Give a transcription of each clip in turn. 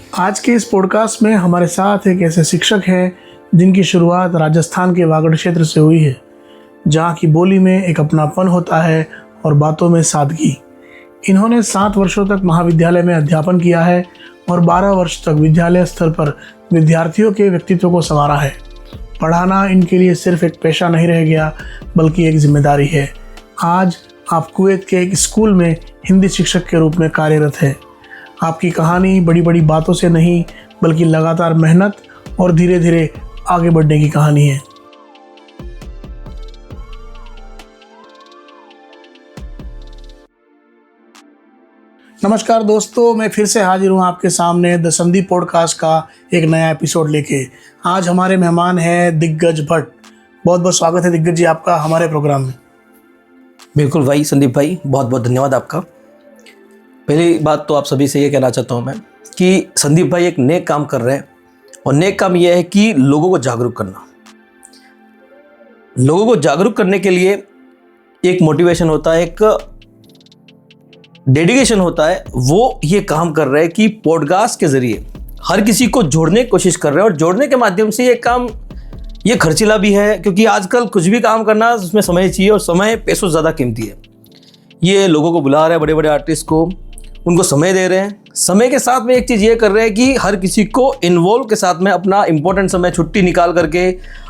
आज के इस पॉडकास्ट में हमारे साथ एक ऐसे शिक्षक हैं जिनकी शुरुआत राजस्थान के वागड़ क्षेत्र से हुई है, जहाँ की बोली में एक अपनापन होता है और बातों में सादगी। इन्होंने 7 वर्षों तक महाविद्यालय में अध्यापन किया है और 12 वर्ष तक विद्यालय स्तर पर विद्यार्थियों के व्यक्तित्व को संवारा है। पढ़ाना इनके लिए सिर्फ एक पेशा नहीं रह गया, बल्कि एक जिम्मेदारी है। आज आप कुवैत के एक स्कूल में हिंदी शिक्षक के रूप में कार्यरत हैं। आपकी कहानी बड़ी बड़ी बातों से नहीं, बल्कि लगातार मेहनत और धीरे धीरे आगे बढ़ने की कहानी है। नमस्कार दोस्तों, मैं फिर से हाजिर हूँ आपके सामने द संदीप पॉडकास्ट का एक नया एपिसोड लेके। आज हमारे मेहमान हैं दिग्गज भट्ट। बहुत बहुत स्वागत है दिग्गज जी आपका हमारे प्रोग्राम में। बिल्कुल भाई संदीप भाई, बहुत बहुत धन्यवाद आपका। पहली बात तो आप सभी से ये कहना चाहता हूँ मैं कि संदीप भाई एक नेक काम कर रहे हैं, और नेक काम ये है कि लोगों को जागरूक करना। लोगों को जागरूक करने के लिए एक मोटिवेशन होता है, एक डेडिकेशन होता है। वो ये काम कर रहे हैं कि पॉडकास्ट के जरिए हर किसी को जोड़ने की कोशिश कर रहे हैं, और जोड़ने के माध्यम से ये काम ये खर्चीला भी है, क्योंकि आजकल कुछ भी काम करना उसमें समय चाहिए, और समय पैसों ज़्यादा कीमती है। ये लोगों को बुला रहे हैं, बड़े बड़े आर्टिस्ट को, उनको समय दे रहे हैं। समय के साथ में एक चीज़ ये कर रहे हैं कि हर किसी को इन्वॉल्व के साथ में अपना इंपॉर्टेंट समय छुट्टी निकाल करके,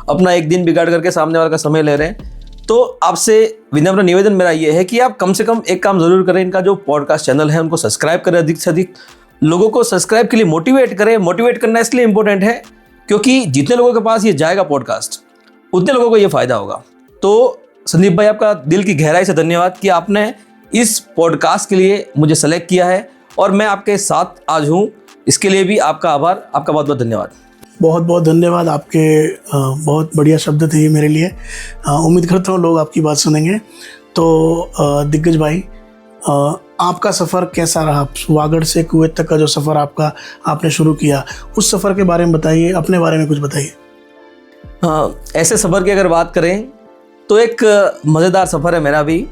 अपना एक दिन बिगाड़ करके सामने वाले का समय ले रहे हैं। तो आपसे विनम्र निवेदन मेरा ये है कि आप कम से कम एक काम ज़रूर करें, इनका जो पॉडकास्ट चैनल है उनको सब्सक्राइब करें, अधिक से अधिक लोगों को सब्सक्राइब के लिए मोटिवेट करें। मोटिवेट करना इसलिए इंपॉर्टेंट है क्योंकि जितने लोगों के पास ये जाएगा पॉडकास्ट, उतने लोगों को ये फ़ायदा होगा। तो संदीप भाई, आपका दिल की गहराई से धन्यवाद कि आपने इस पॉडकास्ट के लिए मुझे सेलेक्ट किया है, और मैं आपके साथ आज हूँ। इसके लिए भी आपका आभार, आपका बहुत बहुत धन्यवाद। बहुत बहुत धन्यवाद आपके। बहुत बढ़िया शब्द थे ये मेरे लिए। उम्मीद करता हूँ लोग आपकी बात सुनेंगे। तो दिग्गज भाई, आपका सफ़र कैसा रहा? वागड़ से कुवैत तक का जो सफ़र आपने शुरू किया, उस सफ़र के बारे में बताइए, अपने बारे में कुछ बताइए। ऐसे सफ़र की अगर बात करें तो एक मज़ेदार सफ़र है मेरा भी।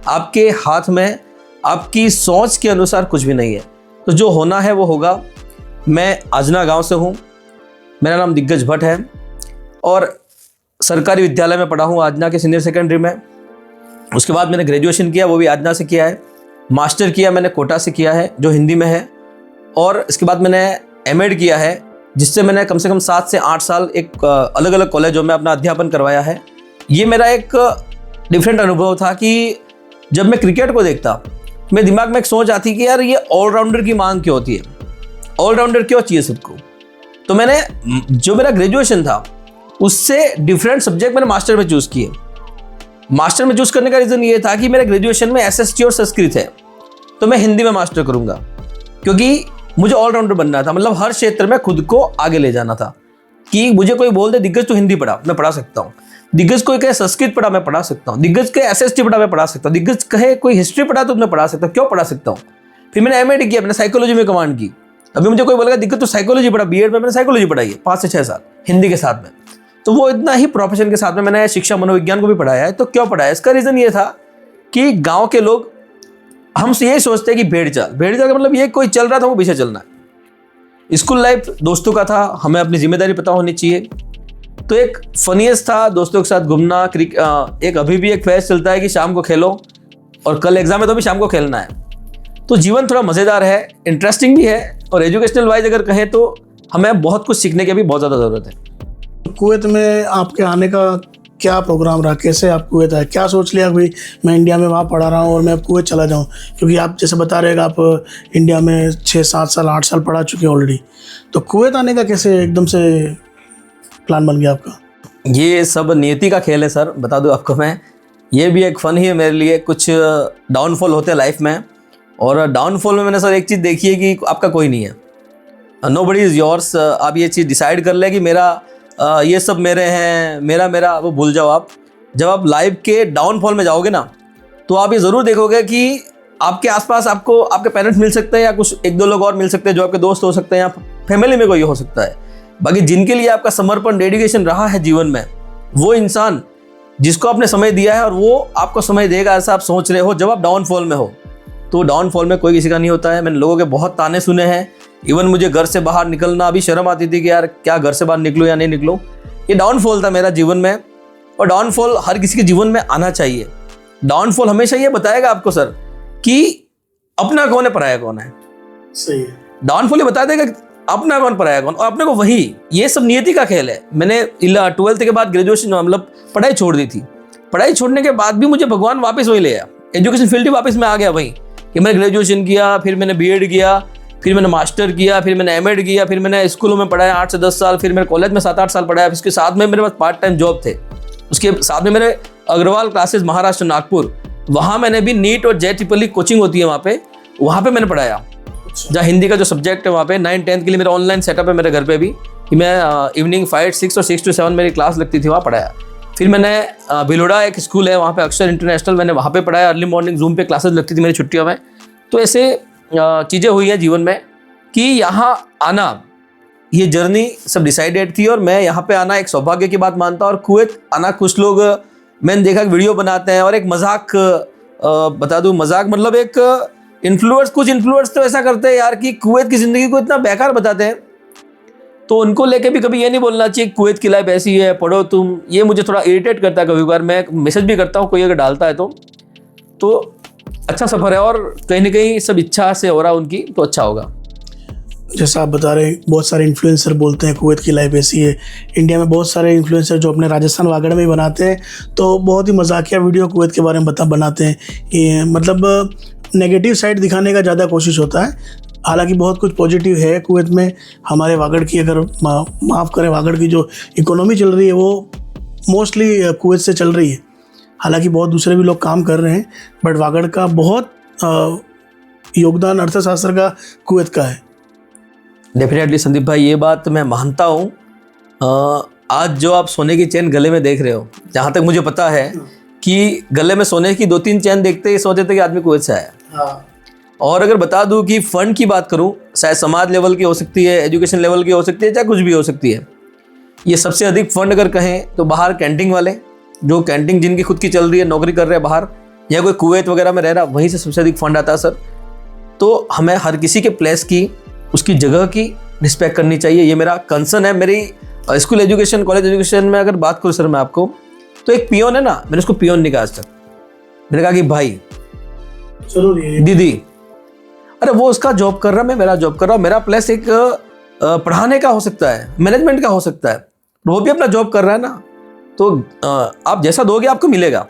आपके हाथ में आपकी सोच के अनुसार कुछ भी नहीं है, तो जो होना है वो होगा। मैं आजना गांव से हूँ, मेरा नाम दिग्गज भट्ट है, और सरकारी विद्यालय में पढ़ा हूँ आजना के सीनियर सेकेंडरी में। उसके बाद मैंने ग्रेजुएशन किया, वो भी आजना से किया है। मास्टर किया मैंने कोटा से किया है, जो हिंदी में है। और इसके बाद मैंने एमएड किया है, जिससे मैंने कम से कम 7 से 8 साल एक अलग अलग कॉलेजों में अपना अध्यापन करवाया है। ये मेरा एक डिफरेंट अनुभव था कि जब मैं क्रिकेट को देखता, मेरे दिमाग में एक सोच आती कि यार ये ऑलराउंडर की मांग क्यों होती है, ऑलराउंडर क्यों चाहिए सबको। तो मैंने जो मेरा ग्रेजुएशन था उससे डिफरेंट सब्जेक्ट मैंने मास्टर में चूज़ किए। मास्टर में चूज़ करने का रीज़न ये था कि मेरे ग्रेजुएशन में एसएसटी और संस्कृत है, तो मैं हिंदी में मास्टर करूँगा, क्योंकि मुझे ऑलराउंडर बनना था। मतलब हर क्षेत्र में खुद को आगे ले जाना था कि मुझे कोई बोल दे दिग्गज तो हिंदी पढ़ा, मैं पढ़ा सकता हूँ। दिग्गज कोई कहे संस्कृत पढ़ा, मैं पढ़ा सकता हूँ। दिग्गज कहे एसएसटी पढ़ा, मैं पढ़ा सकता हूँ। दिग्गज कहे कोई हिस्ट्री पढ़ा, तो मैं पढ़ा सकता हूँ। क्यों पढ़ा सकता हूँ? फिर मैंने एमएड किया, मैंने साइकोलॉजी में कमांड की। अभी मुझे कोई बोलेगा दिक्कत तो साइकोलॉजी पढ़ा, बीएड में मैंने साइकोलॉजी पढ़ाई है 5 से 6 साल हिंदी के साथ में। तो वो इतना ही प्रोफेशन के साथ में मैंने शिक्षा मनोविज्ञान को भी पढ़ाया है। तो क्यों पढ़ाया? इसका रीज़न ये था कि गाँव के लोग हमसे यही सोचते हैं कि भेड़ चाल का मतलब ये कोई चल रहा था वो पीछे चलना है। स्कूल लाइफ दोस्तों का था, हमें अपनी जिम्मेदारी पता होनी चाहिए। तो एक फनीएस्ट था दोस्तों के साथ घूमना। एक अभी भी एक फेज चलता है कि शाम को खेलो, और कल एग्जाम है तो भी शाम को खेलना है। तो जीवन थोड़ा मज़ेदार है, इंटरेस्टिंग भी है, और एजुकेशनल वाइज अगर कहें तो हमें बहुत कुछ सीखने की भी बहुत ज़्यादा ज़रूरत है। कुवैत में आपके आने का क्या प्रोग्राम रहा? कैसे आप कुवैत आए? क्या सोच लिया भाई मैं इंडिया में वहाँ पढ़ा रहा हूँ और मैं अब कुवैत चला जाऊँ? क्योंकि आप जैसे बता रहे हैं आप इंडिया में 6-7 साल 8 साल पढ़ा चुके हैं ऑलरेडी। तो कुवैत आने का कैसे एकदम से प्लान बन गया आपका? ये सब नियति का खेल है सर, बता दूं आपको मैं। ये भी एक फ़न ही है मेरे लिए। कुछ डाउनफॉल होते हैं लाइफ में, और डाउनफॉल में मैंने सर एक चीज़ देखी है कि आपका कोई नहीं है, नोबडी इज़ योर्स। आप ये चीज़ डिसाइड कर ले कि मेरा ये सब मेरे हैं, मेरा वो भूल जाओ आप। जब आप लाइफ के डाउनफॉल में जाओगे ना, तो आप ये ज़रूर देखोगे कि आपके आसपास आपको आपके पेरेंट्स मिल सकते हैं, या कुछ 1-2 लोग और मिल सकते हैं जो आपके दोस्त हो सकते हैं, या फैमिली में कोई हो सकता है। बाकी जिनके लिए आपका समर्पण, डेडिकेशन रहा है जीवन में, वो इंसान जिसको आपने समय दिया है और वो आपको समय देगा, ऐसा आप सोच रहे हो जब आप डाउनफॉल में हो। तो डाउनफॉल में कोई किसी का नहीं होता है। मैंने लोगों के बहुत ताने सुने हैं इवन मुझे घर से बाहर निकलना अभी शर्म आती थी कि यार क्या घर से बाहर निकलूँ या नहीं निकलूँ। ये डाउनफॉल था मेरा जीवन में, और डाउनफॉल हर किसी के जीवन में आना चाहिए। डाउनफॉल हमेशा ये बताएगा आपको सर कि अपना कौन है पराया कौन है। सही है। डाउनफॉल ये बता देगा अपना कौन पराया कौन, और अपने को वही, ये सब नियति का खेल है। मैंने 12th के बाद ग्रेजुएशन मतलब पढ़ाई छोड़ दी थी। पढ़ाई छोड़ने के बाद भी मुझे भगवान वापस वही ले आया, एजुकेशन फील्ड ही वापस में आ गया वही, कि मैंने ग्रेजुएशन किया, फिर मैंने बीएड किया, फिर मैंने मास्टर किया, फिर मैंने एमएड किया, फिर मैंने स्कूलों में पढ़ाया 8 से 10 साल, फिर मैंने कॉलेज में 7-8 साल पढ़ाया। उसके साथ में मेरे पास पार्ट टाइम जॉब थे, उसके साथ में मेरे अग्रवाल क्लासेस महाराष्ट्र नागपुर, वहाँ मैंने भी नीट और JEE कोचिंग होती है वहाँ पे मैंने पढ़ाया। जहाँ हिंदी का जो सब्जेक्ट है वहाँ पे 9-10 के लिए मेरा ऑनलाइन सेटअप है मेरे घर पे भी, कि मैं इवनिंग 5-6 और 6 to 7 मेरी क्लास लगती थी, वहाँ पढ़ाया। फिर मैंने भिलोड़ा एक स्कूल है वहाँ पे अक्षर इंटरनेशनल, मैंने वहाँ पे पढ़ाया। अर्ली मॉर्निंग जूम पे क्लासेस लगती थी मेरी छुट्टियों में। तो ऐसे चीज़ें हुई हैं जीवन में कि यहाँ आना, ये जर्नी सब डिसाइडेड थी, और मैं यहाँ पे आना एक सौभाग्य की बात मानता हूँ। और कुवैत आना, कुछ लोग मैंने देखा वीडियो बनाते हैं और एक मजाक बता दूँ, मजाक मतलब एक कुछ इन्फ्लुएंस तो ऐसा करते हैं यार कि कुवैत की ज़िंदगी को इतना बेकार बताते हैं। तो उनको लेके भी कभी ये नहीं बोलना चाहिए कुवैत की लाइफ ऐसी है, पढ़ो तुम। ये मुझे थोड़ा इरिटेट करता है कभी बार, मैं मैसेज भी करता हूँ कोई अगर डालता है तो अच्छा सफ़र है, और कहीं ना कहीं सब इच्छा से हो रहा है उनकी, तो अच्छा होगा। जैसा आप बता रहे हैं, बहुत सारे इन्फ्लुएंसर बोलते हैं कुवैत की लाइफ ऐसी है। इंडिया में बहुत सारे इन्फ्लुएंसर जो अपने राजस्थान वागड़ में ही बनाते हैं, तो बहुत ही मजाकिया वीडियो कुवैत के बारे में बनाते हैं। ये मतलब नेगेटिव साइड दिखाने का ज़्यादा कोशिश होता है। हालांकि बहुत कुछ पॉजिटिव है कुवैत में। हमारे वागड़ की, अगर माफ़ करें, वागड़ की जो इकोनॉमी चल रही है वो मोस्टली कुवैत से चल रही है। हालांकि बहुत दूसरे भी लोग काम कर रहे हैं, बट वागड़ का बहुत योगदान अर्थशास्त्र का कुवैत का है। डेफिनेटली संदीप भाई, ये बात मैं मानता हूँ। आज जो आप सोने की चेन गले में देख रहे हो, जहाँ तक मुझे पता है कि गले में सोने की 2-3 चेन देखते ही सोचते थे कि आदमी कुवैत से आया। और अगर बता दूं कि फ़ंड की बात करूं, शायद समाज लेवल की हो सकती है, एजुकेशन लेवल की हो सकती है, चाहे कुछ भी हो सकती है। ये सबसे अधिक फंड अगर कहें तो बाहर कैंटीन वाले, जो कैंटीन जिनकी खुद की चल रही है, नौकरी कर रहे हैं बाहर, या कोई कुवैत वगैरह में रह रहा, वहीं से सबसे अधिक फंड आता है सर। तो हमें हर किसी के प्लेस की, उसकी जगह की रिस्पेक्ट करनी चाहिए। ये मेरा कंसर्न है। मेरी स्कूल एजुकेशन, कॉलेज एजुकेशन में अगर बात करूँ सर मैं आपको, तो एक पियोन है ना, मैंने उसको पियोन नहीं कहा आज तक। मैंने कहा कि भाई, दीदी, अरे वो उसका जॉब कर रहा है, मैं मेरा जॉब कर रहा हूँ। मेरा प्लेस एक पढ़ाने का हो सकता है, मैनेजमेंट का हो सकता है, वो भी अपना जॉब कर रहा है ना। तो आप जैसा दोगे आपको मिलेगा।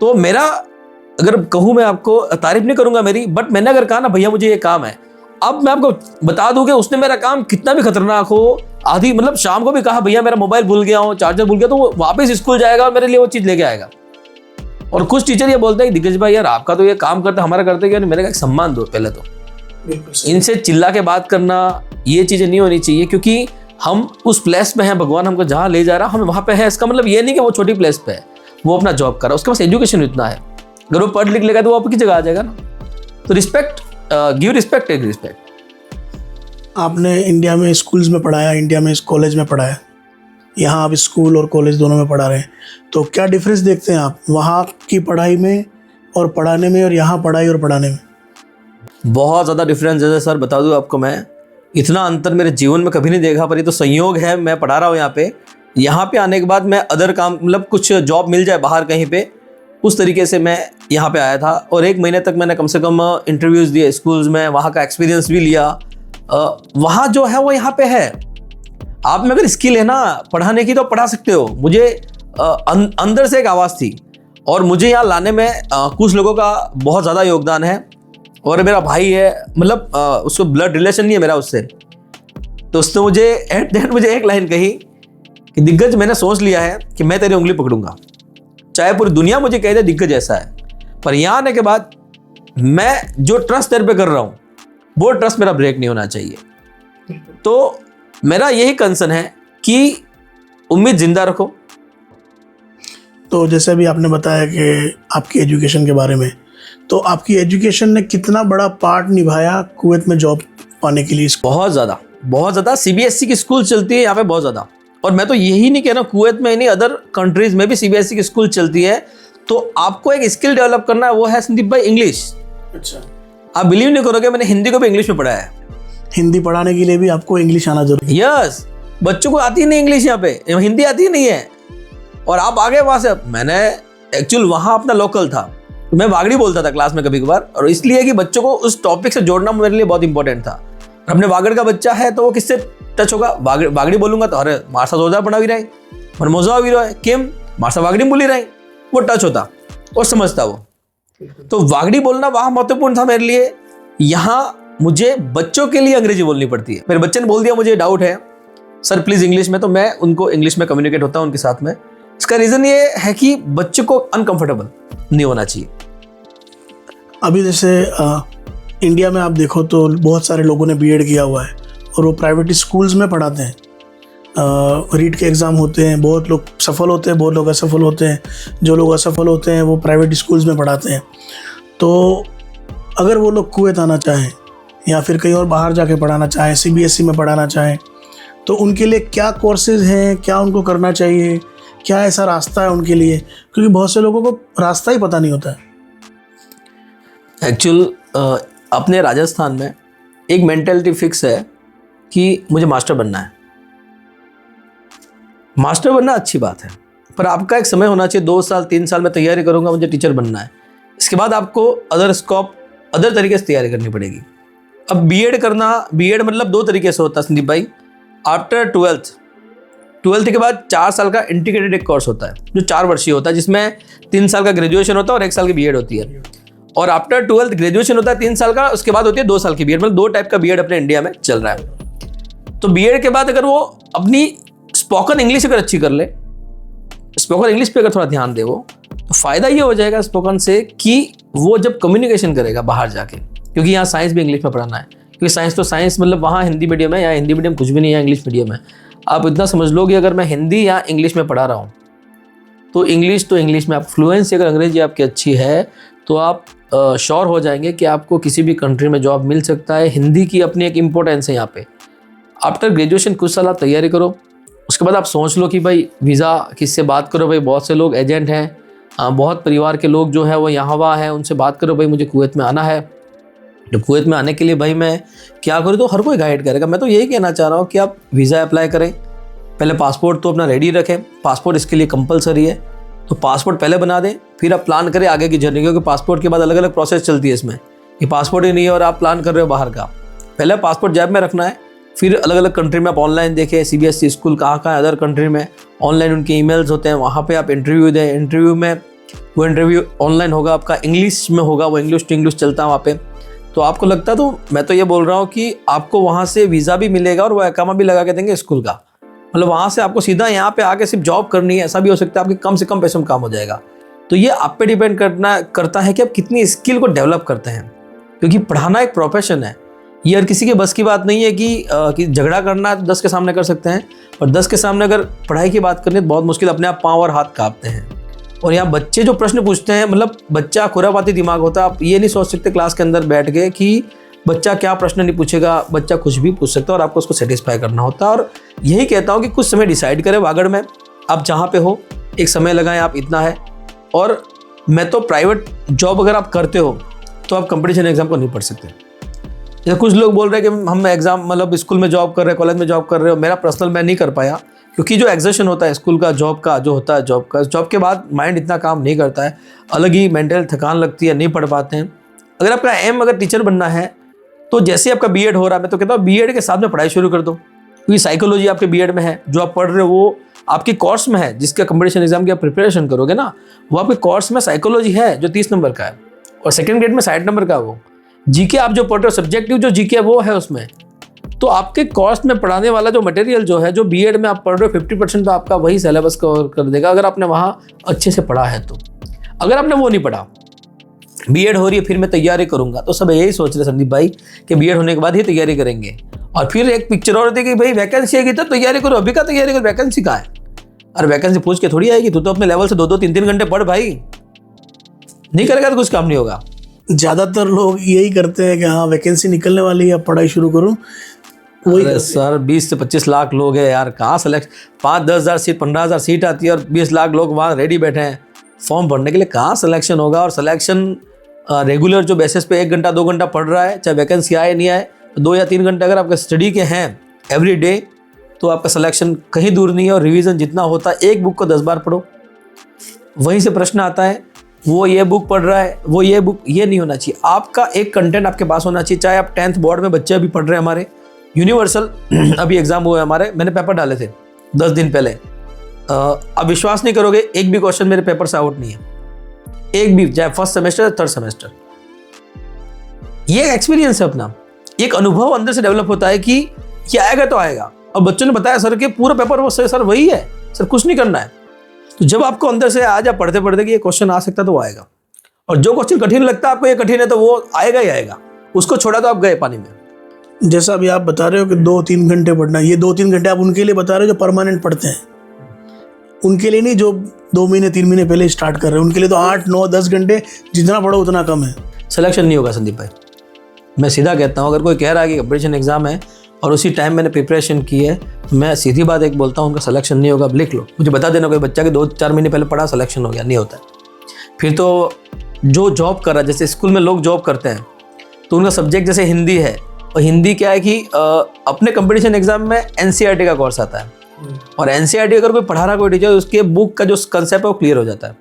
तो मेरा अगर कहूँ, मैं आपको तारीफ नहीं करूँगा मेरी, बट मैंने अगर कहा ना भैया मुझे ये काम है, अब मैं आपको बता दूँ कि उसने मेरा काम कितना भी खतरनाक हो, आधी मतलब शाम को भी कहा भैया मेरा मोबाइल भूल गया हूँ, चार्जर भूल गया, तो वो वापस स्कूल जाएगा और मेरे लिए वो चीज़ लेके आएगा। और कुछ टीचर ये बोलते हैं दिग्गज भाई यार आपका तो ये काम करते, हमारा करते क्या नहीं। मेरे का एक सम्मान दो पहले तो। इनसे चिल्ला के बात करना, ये चीज़ें नहीं होनी चाहिए, क्योंकि हम उस प्लेस में हैं, भगवान हमको जहाँ ले जा रहा हम वहाँ पे है। इसका मतलब ये नहीं कि वो छोटी प्लेस पे है, वो अपना जॉब कर रहा है, उसके पास एजुकेशन इतना है। अगर वो पढ़ लिख लेगा तो वो आपकी जगह आ जाएगा ना। तो respect, give respect, take respect. आपने इंडिया में स्कूल्स में पढ़ाया, इंडिया में कॉलेज में पढ़ाया, यहाँ आप स्कूल और कॉलेज दोनों में पढ़ा रहे हैं, तो क्या डिफरेंस देखते हैं आप वहाँ की पढ़ाई में और पढ़ाने में, और यहाँ पढ़ाई और पढ़ाने में? बहुत ज़्यादा डिफरेंस है सर, बता दूँ आपको मैं। इतना अंतर मेरे जीवन में कभी नहीं देखा, पर ये तो संयोग है, मैं पढ़ा रहा हूँ यहाँ पे आने के बाद मैं अदर काम, मतलब कुछ जॉब मिल जाए बाहर कहीं पे, उस तरीके से मैं यहाँ पे आया था। और 1 महीने तक मैंने कम से कम इंटरव्यूज़ दिए स्कूल्स में, वहाँ का एक्सपीरियंस भी लिया। वहाँ जो है वो यहाँ पे है। आप में अगर स्किल है ना पढ़ाने की तो पढ़ा सकते हो। मुझे अंदर से एक आवाज़ थी, और मुझे यहाँ लाने में कुछ लोगों का बहुत ज़्यादा योगदान है। और मेरा भाई है, मतलब उसको ब्लड रिलेशन नहीं है मेरा उससे, तो उसने मुझे एट द एंड मुझे एक लाइन कही कि दिग्गज मैंने सोच लिया है कि मैं तेरी उंगली पकड़ूंगा, चाहे पूरी दुनिया मुझे कह दे दिग्गज ऐसा है, पर यहाँ आने के बाद मैं जो ट्रस्ट तेरे पे कर रहा हूँ वो ट्रस्ट मेरा ब्रेक नहीं होना चाहिए। तो मेरा यही कंसर्न है कि उम्मीद जिंदा रखो। तो जैसे अभी आपने बताया कि आपकी एजुकेशन के बारे में, तो आपकी एजुकेशन ने कितना बड़ा पार्ट निभाया कुवैत में जॉब पाने के लिए? बहुत ज़्यादा सीबीएसई की स्कूल चलती है यहाँ पे बहुत ज़्यादा। और मैं तो यही नहीं कह रहा हूँ कुवैत में ही नहीं, अदर कंट्रीज़ में भी सीबीएसई की स्कूल चलती है। तो आपको एक स्किल डेवलप करना है, वो है संदीप भाई इंग्लिश। अच्छा। आप बिलीव नहीं करोगे, मैंने हिंदी को भी इंग्लिश में पढ़ा है। हिंदी पढ़ाने के लिए भी आपको इंग्लिश आना जरूरी है। यस, बच्चों को आती नहीं इंग्लिश, यहाँ पे हिंदी आती नहीं है, और आप आ गए वहां से। मैंने एक्चुअल वहां अपना लोकल था, तो मैं वागड़ी बोलता था क्लास में कभी कभार, और इसलिए कि बच्चों को उस टॉपिक से जोड़ना मेरे लिए बहुत इंपॉर्टेंट था। अपने वागड़ का बच्चा है तो वो किससे टच होगा? वागड़ी बोलूंगा तो अरे मारसा जोरदार पढ़ा भी रहे, मन मोजा भी रहे, किम मारसा वागड़ी बोली रहे, वो टच होता और समझता वो। तो वागड़ी बोलना वहां महत्वपूर्ण था मेरे लिए। यहाँ मुझे बच्चों के लिए अंग्रेजी बोलनी पड़ती है। मेरे बच्चे ने बोल दिया मुझे डाउट है सर प्लीज इंग्लिश में, तो मैं उनको इंग्लिश में कम्युनिकेट होता हूँ उनके साथ में। इसका रीजन ये है कि बच्चे को अनकंफर्टेबल नहीं होना चाहिए। अभी जैसे इंडिया में आप देखो तो बहुत सारे लोगों ने बीएड किया हुआ है और वो प्राइवेट स्कूल्स में पढ़ाते हैं। रीट के एग्ज़ाम होते हैं, बहुत लोग सफल होते हैं, बहुत लोग असफल होते हैं। जो लोग असफल होते हैं वो प्राइवेट स्कूल्स में पढ़ाते हैं। तो अगर वो लोग कुवैत आना चाहें या फिर कहीं और बाहर जाके पढ़ाना चाहें, सीबीएसई में पढ़ाना चाहें, तो उनके लिए क्या कोर्सेज हैं, क्या उनको करना चाहिए, क्या ऐसा रास्ता है उनके लिए? क्योंकि बहुत से लोगों को रास्ता ही पता नहीं होता है। एक्चुअल अपने राजस्थान में एक मेंटेलिटी फिक्स है कि मुझे मास्टर बनना है। मास्टर बनना अच्छी बात है, पर आपका एक समय होना चाहिए, 2 साल 3 साल में तैयारी करूंगा, मुझे टीचर बनना है। इसके बाद आपको अदर तरीके से तैयारी करनी पड़ेगी। अब बीएड करना, बीएड मतलब 2 तरीके से होता है संदीप भाई। आफ्टर 12th के बाद 4 साल का इंटीग्रेटेड एक कोर्स होता है जो 4 वर्षीय होता है, जिसमें 3 साल का ग्रेजुएशन होता है और 1 साल की बीएड होती है। और आफ्टर 12th ग्रेजुएशन होता है 3 साल का, उसके बाद होती है 2 साल की बीएड। मतलब 2 टाइप का बीएड अपने इंडिया में चल रहा है। तो बीएड के बाद अगर वो अपनी स्पोकन इंग्लिश अगर अच्छी कर ले, स्पोकन इंग्लिश पे अगर थोड़ा ध्यान दे वो, तो फायदा ये हो जाएगा स्पोकन से कि वो जब कम्युनिकेशन करेगा बाहर जाके, क्योंकि यहाँ साइंस भी इंग्लिश में पढ़ाना है, क्योंकि साइंस तो साइंस मतलब वहाँ हिंदी मीडियम है, यहाँ हिंदी मीडियम कुछ भी नहीं है, इंग्लिश मीडियम है। आप इतना समझ लो कि अगर मैं हिंदी या इंग्लिश में पढ़ा रहा हूँ तो इंग्लिश में आप फ्लुएंसी, अगर अंग्रेजी आपकी अच्छी है तो आप श्योर हो जाएंगे कि आपको किसी भी कंट्री में जॉब मिल सकता है। हिंदी की अपनी एक इम्पोर्टेंस है यहाँ पे। आफ्टर ग्रेजुएशन कुछ साल आप तैयारी करो, उसके बाद आप सोच लो कि भाई वीज़ा किससे बात करो। भाई बहुत से लोग एजेंट हैं, बहुत परिवार के लोग जो है वो यहाँ वहाँ हैं, उनसे बात करो भाई मुझे कुवैत में आना है। तो कुवैत में आने के लिए भाई मैं क्या करूँ, तो हर कोई गाइड करेगा। मैं तो यही कहना चाह रहा हूँ कि आप वीज़ा अप्लाई करें, पहले पासपोर्ट तो अपना रेडी रखें। पासपोर्ट इसके लिए कंपलसरी है, तो पासपोर्ट पहले बना दें, फिर आप प्लान करें आगे की जर्नी, क्योंकि पासपोर्ट के बाद अलग अलग प्रोसेस चलती है इसमें। ये पासपोर्ट ही नहीं है और आप प्लान कर रहे हो बाहर का, पहले पासपोर्ट जेब में रखना है। फिर अलग अलग कंट्री में आप ऑनलाइन देखें, सीबीएसई स्कूल कहाँ है अदर कंट्री में, ऑनलाइन उनके ईमेल्स होते हैं, वहाँ पे आप इंटरव्यू दें। इंटरव्यू में वो इंटरव्यू ऑनलाइन होगा, आपका इंग्लिश में होगा, वो इंग्लिश टू इंग्लिश चलता है वहाँ पे। तो आपको लगता है, तो मैं तो ये बोल रहा हूँ कि आपको वहाँ से वीज़ा भी मिलेगा और वो अकामा भी लगा के देंगे स्कूल का। मतलब वहाँ से आपको सीधा यहाँ पे आके सिर्फ जॉब करनी है, ऐसा भी हो सकता है आपके कम से कम पैसों में काम हो जाएगा। तो ये आप पे डिपेंड करता है कि आप कितनी स्किल को डेवलप करते हैं, क्योंकि पढ़ाना एक प्रोफेशन है। ये हर किसी के बस की बात नहीं है कि झगड़ा करना है तो 10 के सामने कर सकते हैं, और 10 के सामने अगर पढ़ाई की बात करनी है तो बहुत मुश्किल, अपने आप पाँव और हाथ कांपते हैं। और यहाँ बच्चे जो प्रश्न पूछते हैं, मतलब बच्चा खुरापाती दिमाग होता है। आप ये नहीं सोच सकते क्लास के अंदर बैठ के कि बच्चा क्या प्रश्न नहीं पूछेगा, बच्चा कुछ भी पूछ सकता है और आपको उसको सेटिस्फाई करना होता है। और यही कहता हूँ कि कुछ समय डिसाइड करें वागड़ में, आप जहाँ पे हो एक समय लगाएं, आप इतना है। और मैं तो प्राइवेट जॉब अगर आप करते हो तो आप कंपटीशन एग्जाम को नहीं पढ़ सकते। जैसे कुछ लोग बोल रहे हैं कि हम एग्जाम मतलब स्कूल में जॉब कर रहे हैं, कॉलेज में जॉब कर रहे हो। मेरा पर्सनल मैं नहीं कर पाया, क्योंकि जो एग्जर्शन होता है स्कूल का, जॉब का जो होता है, जॉब के बाद माइंड इतना काम नहीं करता है, अलग ही मेंटल थकान लगती है, नहीं पढ़ पाते हैं। अगर आपका एम अगर टीचर बनना है तो जैसे आपका बीएड हो रहा है, मैं तो कहता हूँ बीएड के साथ में पढ़ाई शुरू कर दो, क्योंकि साइकोलॉजी आपके बीएड में है, जो आप पढ़ रहे हो वो आपके कोर्स में है, जिसका कंपटीशन एग्जाम की आप प्रिपरेशन करोगे ना, वो आपके कोर्स में साइकोलॉजी है जो 30 नंबर का है, और सेकंड ग्रेड में 60 नंबर का। वो जीके आप जो पढ़ रहे हो, सब्जेक्टिव जो जीके है वो है उसमें। तो आपके कोर्स में पढ़ाने वाला जो मटेरियल जो है, जो बीएड में आप पढ़ रहे हो, 50% तो आपका वही सिलेबस कवर कर देगा, अगर आपने वहाँ अच्छे से पढ़ा है तो। अगर आपने वो नहीं पढ़ा, बीएड हो रही है फिर मैं तैयारी करूंगा, तो सब यही सोच रहे संदीप भाई कि बीएड होने के बाद ही तैयारी करेंगे। और फिर एक पिक्चर और होती है कि भाई वैकेंसी आएगी तब तैयारी करो, अभी का तैयारी करो, वैकेंसी कहाँ है? अरे वैकेंसी पूछ के थोड़ी आएगी, तू तो अपने लेवल से 2-2 3-3 घंटे पढ़ भाई, नहीं करेगा तो कुछ काम नहीं होगा। ज़्यादातर लोग यही करते हैं कि हाँ वैकेंसी निकलने वाली है, अब पढ़ाई शुरू करूँ। वही सर 20 से 25 लाख लोग हैं यार, कहाँ सेलेक्ट 5-10 हज़ार सीट 15 हज़ार सीट आती है और 20 लाख लोग वहाँ रेडी बैठे हैं फॉर्म भरने के लिए, कहाँ सिलेक्शन होगा? और सिलेक्शन रेगुलर जो बेसिस पे 1 घंटा 2 घंटा पढ़ रहा है, चाहे वैकेंसी आए नहीं आए, 2 या 3 घंटे अगर आपके स्टडी के हैं एवरी डे, तो आपका सिलेक्शन कहीं दूर नहीं है। और रिवीजन जितना होता है, एक बुक को 10 बार पढ़ो, वहीं से प्रश्न आता है, वो ये बुक पढ़ रहा है, वो ये बुक, ये नहीं होना चाहिए। आपका एक कंटेंट आपके पास होना चाहिए। चाहे आप 10th बोर्ड में, बच्चे अभी पढ़ रहे हैं हमारे, यूनिवर्सल अभी एग्जाम हुए हमारे, मैंने पेपर डाले थे 10 दिन पहले। अब विश्वास नहीं करोगे, एक भी क्वेश्चन मेरे पेपर से आउट नहीं है, एक भी, चाहे फर्स्ट सेमेस्टर, थर्ड सेमेस्टर। ये एक्सपीरियंस है अपना, एक अनुभव अंदर से डेवलप होता है कि ये आएगा तो आएगा। और बच्चों ने बताया सर कि पूरा पेपर वो सर वही है, सर कुछ नहीं करना है। तो जब आपको अंदर से आ जा पढ़ते पढ़ते कि ये क्वेश्चन आ सकता है, तो वो आएगा। और जो क्वेश्चन कठिन लगता है आपको, ये कठिन है, तो वो आएगा ही आएगा। उसको छोड़ा तो आप गए पानी में। जैसा अभी आप बता रहे हो कि 2-3 घंटे पढ़ना, ये 2-3 घंटे आप उनके लिए बता रहे हो जो परमानेंट पढ़ते हैं, उनके लिए नहीं जो 2 महीने 3 महीने पहले स्टार्ट कर रहे हैं। उनके लिए तो 8, 9, 10 घंटे जितना पढ़ो उतना कम है। सिलेक्शन नहीं होगा संदीप भाई, मैं सीधा कहता हूँ। अगर कोई कह रहा है कि कंपटीशन एग्जाम है और उसी टाइम मैंने प्रिपरेशन की है, तो मैं सीधी बात एक बोलता हूँ, उनका सिलेक्शन नहीं होगा। अब लिख लो, मुझे बता देना कोई बच्चा के 2-4 महीने पहले पढ़ा, सिलेक्शन हो गया, नहीं होता है। फिर तो जो जॉब कर रहा है, जैसे स्कूल में लोग जॉब करते हैं, तो उनका सब्जेक्ट जैसे हिंदी है, और हिंदी क्या है कि अपने कंपटीशन एग्जाम में NCERT का कोर्स आता है। और NCERT अगर कोई पढ़ा रहा कोई टीचर, उसके बुक का जो कंसेप्ट है वो क्लियर हो जाता है।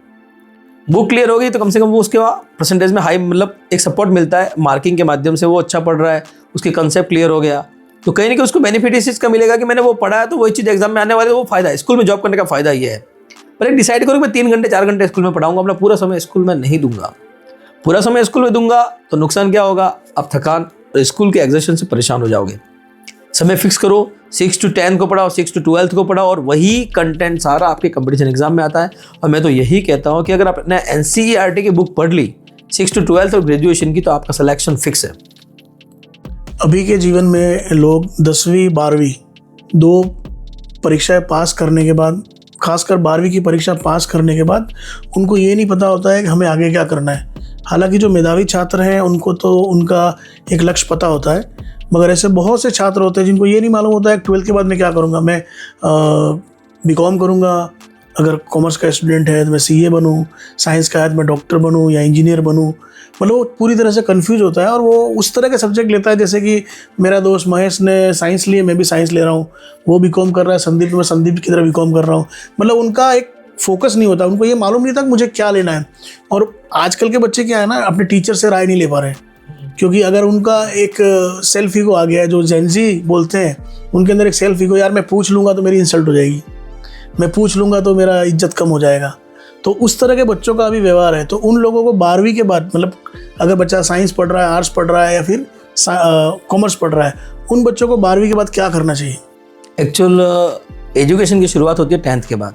बुक क्लियर होगी तो कम से कम वो उसके परसेंटेज में हाई, मतलब एक सपोर्ट मिलता है मार्किंग के माध्यम से। वो अच्छा पढ़ रहा है, उसके कंसेप्ट क्लियर हो गया, तो कहीं ना कहीं उसको बेनिफिट इस चीज़ का मिलेगा कि मैंने वो पढ़ा है, तो वही चीज़ एग्जाम में आने वाले, वो फायदा है। स्कूल में जॉब करने का फायदा ये है। पर एक डिसाइड करो मैं 3 घंटे 4 घंटे स्कूल में पढ़ाऊंगा, अपना पूरा समय स्कूल में नहीं दूंगा। पूरा समय स्कूल में दूंगा तो नुकसान क्या होगा, आप थकान और स्कूल के एग्जर्शन से परेशान हो जाओगे। समय फिक्स करो, 6 to 10 को पढ़ाओ, 6 to 12 को पढ़ाओ, और वही कंटेंट सारा आपके कंपटीशन एग्जाम में आता है। और मैं तो यही कहता हूँ कि अगर आपने NCERT की बुक पढ़ ली 6 to 12 और ग्रेजुएशन की, तो आपका सिलेक्शन फिक्स है। अभी के जीवन में लोग 10वीं 12वीं 2 परीक्षाएं पास करने के बाद, खासकर 12वीं की परीक्षा पास करने के बाद, उनको ये नहीं पता होता है कि हमें आगे क्या करना है। हालांकि जो मेधावी छात्र हैं उनको तो उनका एक लक्ष्य पता होता है, मगर ऐसे बहुत से छात्र होते हैं जिनको ये नहीं मालूम होता है 12th के बाद मैं क्या करूँगा। मैं BCom करूँगा, अगर कॉमर्स का स्टूडेंट है तो मैं CA बनूँ, साइंस का है तो मैं डॉक्टर बनूँ या इंजीनियर बनूँ। मतलब वो पूरी तरह से कंफ्यूज होता है और वो उस तरह के सब्जेक्ट लेता है, जैसे कि मेरा दोस्त महेश ने साइंस लिए, मैं भी साइंस ले रहा हूँ, वो BCom कर रहा है, संदीप, मैं संदीप की तरह BCom कर रहा हूँ। मतलब उनका एक फोकस नहीं होता, उनको ये मालूम नहीं था कि मुझे क्या लेना है। और आजकल के बच्चे क्या है ना, अपने टीचर से राय नहीं ले पा रहे, क्योंकि अगर उनका एक सेल्फ ईगो आ गया है, जो जेनजी बोलते हैं, उनके अंदर एक सेल्फ ईगो, यार मैं पूछ लूँगा तो मेरी इंसल्ट हो जाएगी, मैं पूछ लूँगा तो मेरा इज्जत कम हो जाएगा। तो उस तरह के बच्चों का अभी व्यवहार है। तो उन लोगों को 12वीं के बाद, मतलब अगर बच्चा साइंस पढ़ रहा है, आर्ट्स पढ़ रहा है या फिर कॉमर्स पढ़ रहा है, उन बच्चों को 12वीं के बाद क्या करना चाहिए? एक्चुअल एजुकेशन की शुरुआत होती है 10th के बाद,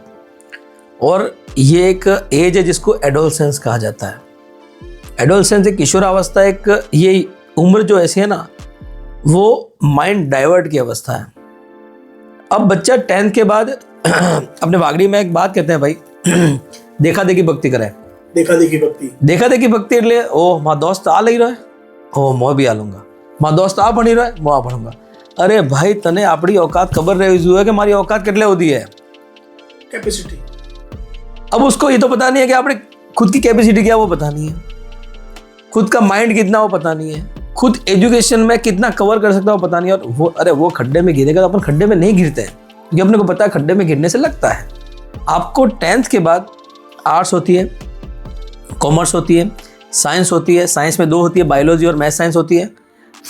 और ये एक एज है जिसको एडोलसेंस कहा जाता है। एडोलसेंस एक किशोरावस्था, एक ये उम्र जो ऐसी है ना, वो माइंड डाइवर्ट की अवस्था है। अब बच्चा 10th के बाद अपने वागड़ी में एक बात कहते हैं भाई, देखा देखी भक्ति करे। देखा देखी भक्ति એટલે ओ मां दोस्त आ लई रहा है, ओ मैं भी आ लूंगा, मां दोस्त आ भणी रहा है, मैं आ भणूंगा। अरे भाई तने अपनी औकात खबर रही है कि मारी औकात कितने होती है, कैपेसिटी। अब उसको ये तो पता नहीं है कि आपने खुद की कैपेसिटी क्या, वो पता नहीं है, खुद का माइंड कितना वो पता नहीं है, खुद एजुकेशन में कितना कवर कर सकता है वो पता नहीं है। और वो खड्डे में गिरेगा तो अपन खड्डे में नहीं गिरते हैं, क्योंकि अपने को पता है खड्डे में गिरने से लगता है। आपको 10th के बाद आर्ट्स होती है, कॉमर्स होती है, साइंस होती है, साइंस में 2 होती है, बायोलॉजी और मैथ साइंस होती है।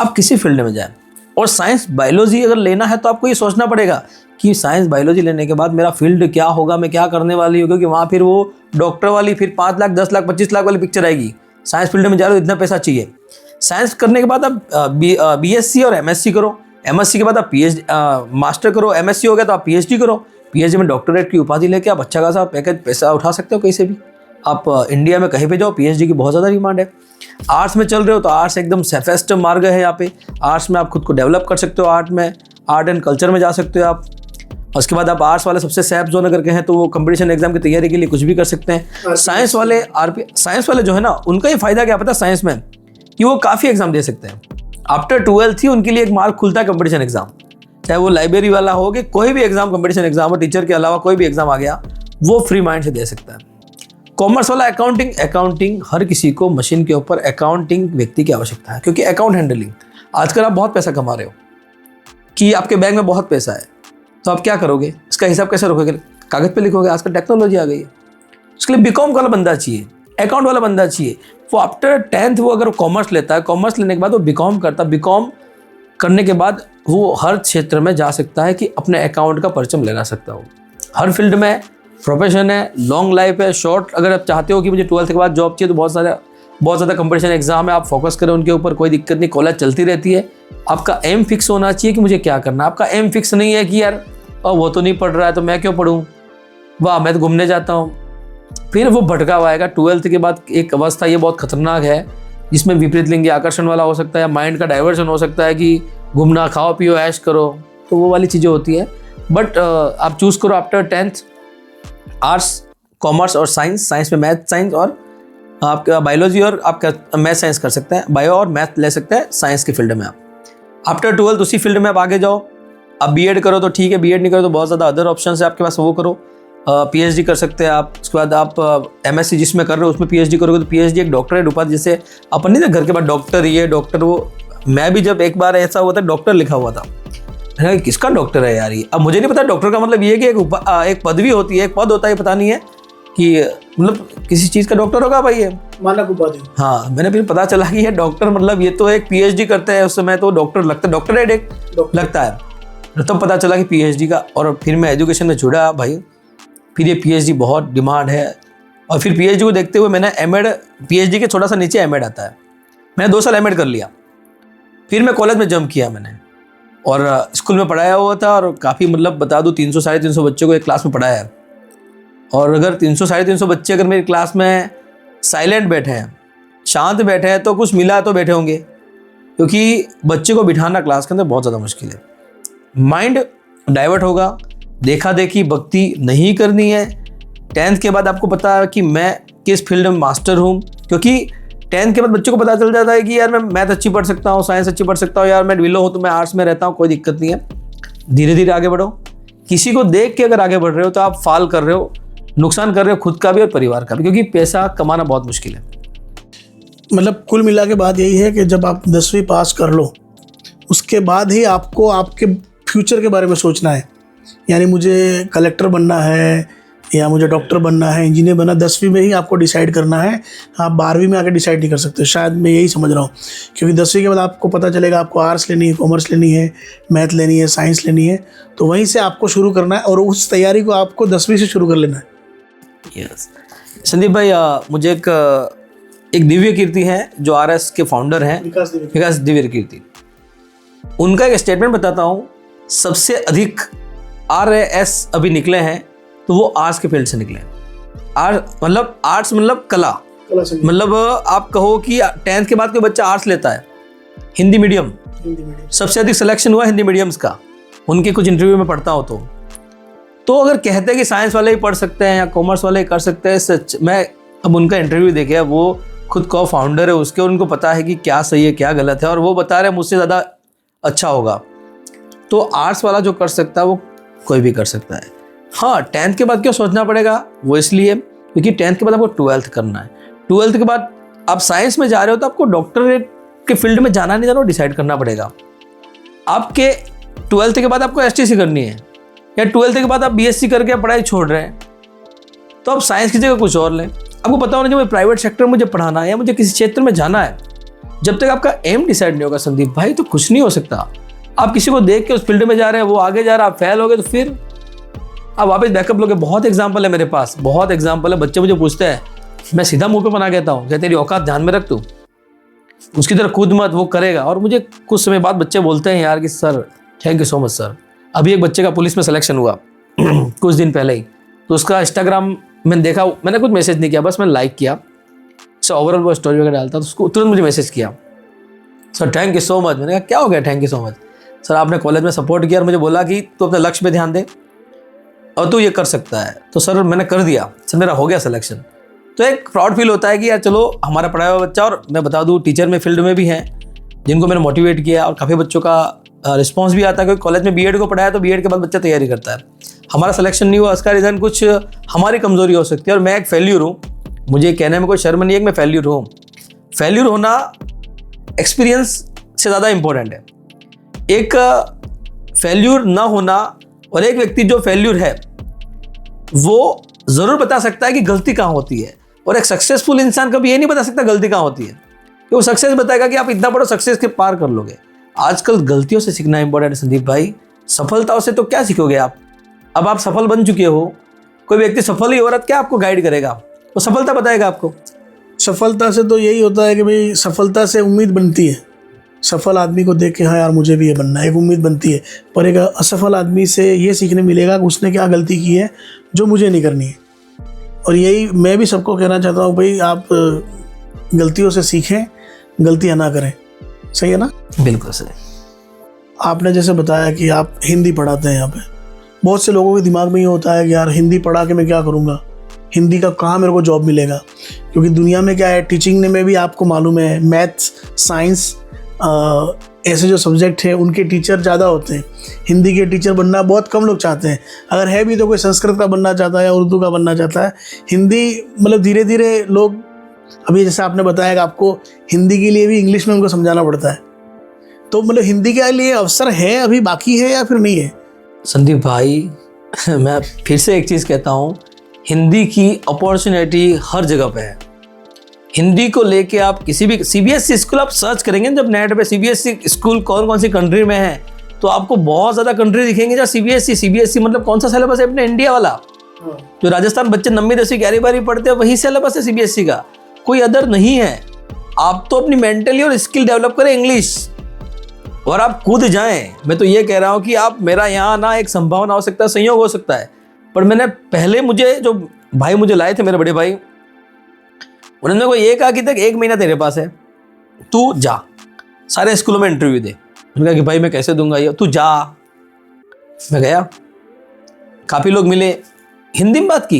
आप किसी फील्ड में जाएं, और साइंस बायोलॉजी अगर लेना है तो आपको ये सोचना पड़ेगा कि साइंस बायोलॉजी लेने के बाद मेरा फील्ड क्या होगा, मैं क्या करने वाली हूँ, क्योंकि वहाँ फिर वो डॉक्टर वाली फिर 5 लाख 10 लाख 25 लाख वाली पिक्चर आएगी। साइंस फील्ड में जा रहे हो, इतना पैसा चाहिए। साइंस करने के बाद आप BSc और MSc करो, MSc के बाद आप PhD मास्टर करो, MSc हो गया तो आप PhD करो, PhD में डॉक्टरेट की उपाधि लेके आप अच्छा खासा पैसा उठा सकते हो कहीं से भी। आप इंडिया में कहीं पे जाओ, PhD की बहुत ज़्यादा डिमांड है। आर्ट्स में चल रहे हो तो आर्ट्स एकदम सेफेस्ट मार्ग है यहाँ पे। आर्ट्स में आप खुद को डेवलप कर सकते हो, आर्ट एंड कल्चर में जा सकते हो आप। उसके बाद आप आर्ट्स वाले सबसे सेफ जोन अगर कहें तो वो कंपटीशन एग्जाम की तैयारी के लिए कुछ भी कर सकते हैं। साइंस वाले जो है ना, उनका ये फायदा क्या पता है साइंस में, कि वो काफ़ी एग्जाम दे सकते हैं। आफ्टर 12th ही उनके लिए एक मार्क खुलता है कंपटीशन एग्जाम, चाहे वो लाइब्रेरी वाला हो कि कोई भी एग्जाम, कंपटीशन एग्जाम हो, टीचर के अलावा कोई भी एग्जाम आ गया, वो फ्री माइंड से दे सकता है। कॉमर्स वाला अकाउंटिंग हर किसी को मशीन के ऊपर अकाउंटिंग व्यक्ति की आवश्यकता है, क्योंकि अकाउंट हैंडलिंग आजकल आप बहुत पैसा कमा रहे हो कि आपके बैंक में बहुत पैसा है, तो आप क्या करोगे, इसका हिसाब कैसे रखोगे, कागज़ पे लिखोगे। आजकल टेक्नोलॉजी आ गई है, उसके लिए बीकॉम वाला बंदा चाहिए, अकाउंट वाला बंदा चाहिए। वो आफ्टर 10th वो अगर कॉमर्स लेता है, कॉमर्स लेने के बाद वो बीकॉम करता है, बीकॉम करने के बाद वो हर क्षेत्र में जा सकता है कि अपने अकाउंट का परचम लगा सकता हो। हर फील्ड में प्रोफेशन है, लॉन्ग लाइफ है, शॉर्ट। अगर आप चाहते हो कि मुझे 12th के बाद जॉब चाहिए, तो बहुत ज़्यादा कंपटीशन एग्जाम है, आप फोकस करें उनके ऊपर, कोई दिक्कत नहीं, कॉलेज चलती रहती है। आपका एम फिक्स होना चाहिए कि मुझे क्या करना है। आपका एम फिक्स नहीं है कि यार वो तो नहीं पढ़ रहा है तो मैं क्यों पढ़ूँ, वाह मैं तो घूमने जाता हूँ, फिर वो भटका हुआ आएगा। 12th के बाद एक अवस्था ये बहुत खतरनाक है जिसमें विपरीत लिंगी आकर्षण वाला हो सकता है, माइंड का डाइवर्जन हो सकता है कि घूमना, खाओ पियो, ऐश करो, तो वो वाली चीज़ें होती है। बट आप चूज़ करो आफ्टर 10th आर्ट्स, कॉमर्स और साइंस में मैथ साइंस, और आपका बायोलॉजी और आपका मैथ साइंस कर सकते हैं, बायो और मैथ ले सकते हैं साइंस की फील्ड में। आप आफ्टर 12th उसी फील्ड में आप आगे जाओ। आप बीएड करो तो ठीक है, बीएड नहीं करो तो बहुत ज़्यादा अदर ऑप्शन है आपके पास, वो करो। पीएचडी कर सकते हैं आप। उसके बाद आप एमएससी जिसमें कर रहे हो उसमें पीएचडी करोगे तो पीएचडी एक डॉक्टरेट उपाधि, जैसे अपन नहीं था घर के बाद डॉक्टर, ये डॉक्टर वो। मैं भी जब एक बार ऐसा हुआ था, डॉक्टर लिखा हुआ था, मैंने कहा किसका डॉक्टर है यार ये। अब मुझे नहीं पता डॉक्टर का मतलब ये कि एक पदवी होती है, एक पद होता है, पता नहीं है कि मतलब किसी चीज़ का डॉक्टर होगा भाई ये, मानक उपाधि। हाँ, मैंने फिर पता चला कि ये डॉक्टर मतलब ये तो एक पीएचडी करते हैं, उस समय तो डॉक्टर लगता है, डॉक्टरेट एक लगता है। तब पता चला कि पीएचडी का, और फिर मैं एजुकेशन में जुड़ा भाई, फिर ये पीएचडी बहुत डिमांड है। और फिर पीएचडी को देखते हुए मैंने एमएड, पीएचडी के थोड़ा सा नीचे एमएड आता है, मैंने 2 साल एमएड कर लिया। फिर मैं कॉलेज में जंप किया मैंने, और स्कूल में पढ़ाया हुआ था, और काफ़ी मतलब बता दूँ 300-350 बच्चों को एक क्लास में पढ़ाया है। और अगर 300-350 बच्चे अगर मेरी क्लास में साइलेंट बैठे हैं, शांत बैठे हैं, तो कुछ मिला तो बैठे होंगे, क्योंकि बच्चे को बिठाना क्लास के अंदर बहुत ज़्यादा मुश्किल है। माइंड डाइवर्ट होगा, देखा देखी भक्ति नहीं करनी है। 10th के बाद आपको पता है कि मैं किस फील्ड में मास्टर हूँ, क्योंकि 10th के बाद बच्चों को पता चल जाता है कि यार मैं मैथ अच्छी पढ़ सकता हूँ, साइंस अच्छी पढ़ सकता हूँ, यार मैं विलो हूँ तो मैं आर्ट्स में रहता हूँ, कोई दिक्कत नहीं है। धीरे धीरे आगे बढ़ो। किसी को देख के अगर आगे बढ़ रहे हो तो आप फाल कर रहे हो, नुकसान कर रहे हो खुद का भी और परिवार का भी, क्योंकि पैसा कमाना बहुत मुश्किल है। मतलब कुल मिला के बात यही है कि जब आप 10वीं पास कर लो, उसके बाद ही आपको आपके फ्यूचर के बारे में सोचना है। यानी मुझे कलेक्टर बनना है या मुझे डॉक्टर बनना है, इंजीनियर बनना, 10वीं में ही आपको डिसाइड करना है। आप 12वीं में आके डिसाइड नहीं कर सकते, शायद मैं यही समझ रहा हूँ। क्योंकि 10वीं के बाद आपको पता चलेगा आपको आर्ट्स लेनी है, कॉमर्स लेनी है, मैथ लेनी है, साइंस लेनी है, तो वहीं से आपको शुरू करना है, और उस तैयारी को आपको 10वीं से शुरू कर लेना है। यस संदीप भाई, मुझे एक दिव्य कीर्ति है जो आरएस के फाउंडर हैं, विकास दिव्य कीर्ति, उनका एक स्टेटमेंट बताता हूँ। सबसे अधिक आरएस अभी निकले हैं तो वो आर्ट्स के फील्ड से निकले हैं। मतलब आर्ट्स मतलब कला मतलब आप कहो कि 10th के बाद कोई बच्चा आर्ट्स लेता है, हिंदी मीडियम सबसे अधिक सिलेक्शन हुआ हिंदी मीडियम्स का, उनके कुछ इंटरव्यू में पढ़ता हो तो अगर कहते हैं कि साइंस वाले ही पढ़ सकते हैं या कॉमर्स वाले ही कर सकते हैं, सच मैं अब उनका इंटरव्यू देखे, वो खुद को फाउंडर है उसके, और उनको पता है कि क्या सही है क्या गलत है, और वो बता रहे हैं मुझसे ज़्यादा अच्छा होगा। तो आर्ट्स वाला जो कर सकता है वो कोई भी कर सकता है। हाँ, 10th के बाद क्यों सोचना पड़ेगा, वो इसलिए क्योंकि 10th के बाद आपको 12th करना है। 12th के बाद आप साइंस में जा रहे हो तो आपको डॉक्टरेट के फील्ड में जाना नहीं जाना डिसाइड करना पड़ेगा। आपके 12th के बाद आपको एसटीसी करनी है, या 12th के बाद आप बीएससी करके पढ़ाई छोड़ रहे हैं, तो आप साइंस की जगह कुछ और लें। आपको पता होना चाहिए प्राइवेट सेक्टर में मुझे पढ़ाना है या मुझे किसी क्षेत्र में जाना है। जब तक आपका एम डिसाइड नहीं होगा संदीप भाई, तो कुछ नहीं हो सकता। आप किसी को देख के उस फील्ड में जा रहे हैं, वो आगे जा रहा है, आप फेल हो गए, तो फिर आप वापस बैकअप लोगे। बहुत एग्जाम्पल है मेरे पास, बहुत एग्जाम्पल है। बच्चे मुझे पूछते हैं, मैं सीधा मुंह पे बना कहता हूँ कि तेरी औकात ध्यान में रख, तू उसकी तरह कूद मत, वो करेगा। और मुझे कुछ समय बाद बच्चे बोलते हैं यार कि sir thank you so much sir. अभी एक बच्चे का पुलिस में सिलेक्शन हुआ कुछ दिन पहले ही, तो उसका इंस्टाग्राम मैंने देखा, मैंने कुछ मैसेज नहीं किया, बस मैंने लाइक किया। सर ओवरऑल वो स्टोरी वगैरह डालता, तो उसको तुरंत मुझे मैसेज किया, sir thank you so much. मैंने कहा क्या हो गया thank you so much? Sir आपने कॉलेज में सपोर्ट किया और मुझे बोला कि तू अपने लक्ष्य पे ध्यान दे और तू ये कर सकता है। तो सर मैंने कर दिया, सर मेरा हो गया सिलेक्शन। तो एक प्राउड फील होता है कि यार चलो हमारा पढ़ाया हुआ बच्चा, और मैं बता दूँ टीचर में फील्ड में भी हैं जिनको मैंने मोटिवेट किया, और काफ़ी बच्चों का रिस्पॉन्स भी आता है। क्योंकि कॉलेज में बीएड को पढ़ाया तो बीएड के बाद बच्चा तैयारी करता है। हमारा सिलेक्शन नहीं हुआ, इसका रीज़न कुछ हमारी कमजोरी हो सकती है, और मैं एक फेल्यूर हूँ। मुझे कहने में कोई शर्म नहीं है कि मैं फेल्यूर हूँ। फेल्यूर होना एक्सपीरियंस से ज़्यादा इम्पोर्टेंट है। एक फेल्यूर ना होना और एक व्यक्ति जो फेल्यूर है वो ज़रूर बता सकता है कि गलती कहाँ होती है, और एक सक्सेसफुल इंसान कभी ये नहीं बता सकता गलती कहाँ होती है, कि वो सक्सेस बताएगा कि आप इतना बड़ा सक्सेस के पार कर लोगे। आजकल गलतियों से सीखना इंपॉर्टेंट है संदीप भाई। सफलताओं से तो क्या सीखोगे आप? अब आप सफल बन चुके हो, कोई व्यक्ति सफल ही हो रहा है, क्या आपको गाइड करेगा? वो सफलता बताएगा आपको। सफलता से तो यही होता है कि भाई सफलता से उम्मीद बनती है। सफल आदमी को देख के हाँ यार मुझे भी ये बनना है, एक उम्मीद बनती है। पर एक असफल आदमी से ये सीखने मिलेगा कि उसने क्या गलती की है जो मुझे नहीं करनी है। और यही मैं भी सबको कहना चाहता हूँ, भाई आप गलतियों से सीखें, गलतियाँ ना करें। सही है ना? बिल्कुल सही। आपने जैसे बताया कि आप हिंदी पढ़ाते हैं यहाँ पे, बहुत से लोगों के दिमाग में ये होता है कि यार हिंदी पढ़ा के मैं क्या करूँगा, हिंदी का कहाँ मेरे को जॉब मिलेगा। क्योंकि दुनिया में क्या है, टीचिंग में भी आपको मालूम है मैथ्स, साइंस ऐसे जो सब्जेक्ट हैं उनके टीचर ज़्यादा होते हैं। हिंदी के टीचर बनना बहुत कम लोग चाहते हैं। अगर है भी तो कोई संस्कृत का बनना चाहता है या उर्दू का बनना चाहता है। हिंदी मतलब धीरे धीरे लोग, अभी जैसे आपने बताया कि आपको हिंदी के लिए भी इंग्लिश में उनको समझाना पड़ता है, तो मतलब हिंदी के लिए अवसर है अभी बाकी है या फिर नहीं है? संदीप भाई मैं फिर से एक चीज़ कहता हूँ, हिंदी की अपॉर्चुनिटी हर जगह पे है। हिंदी को लेके आप किसी भी सीबीएसई स्कूल आप सर्च करेंगे जब नेट पे, सीबीएसई स्कूल कौन कौन सी कंट्री में है, तो आपको बहुत ज़्यादा कंट्री दिखेंगे जहाँ सीबीएसई मतलब कौन सा सिलेबस है अपने इंडिया वाला। जो राजस्थान बच्चे 9वीं 10वीं 11वीं पढ़ते हैं वही सिलेबस है सीबीएसई का, कोई अदर नहीं है। आप तो अपनी मेंटली और स्किल डेवलप करें इंग्लिश, और आप कूद जाएं। मैं तो ये कह रहा हूँ कि आप, मेरा यहाँ ना एक संभावना हो सकता है, संयोग हो सकता है, पर मैंने पहले, मुझे जो भाई मुझे लाए थे मेरे बड़े भाई, उन्होंने को ये कहा कि देख 1 महीना तेरे पास है, तू जा सारे स्कूलों में इंटरव्यू दे। मैंने कहा कि भाई मैं कैसे दूंगा ये, तू जा। मैं गया, काफ़ी लोग मिले, हिंदी में बात की,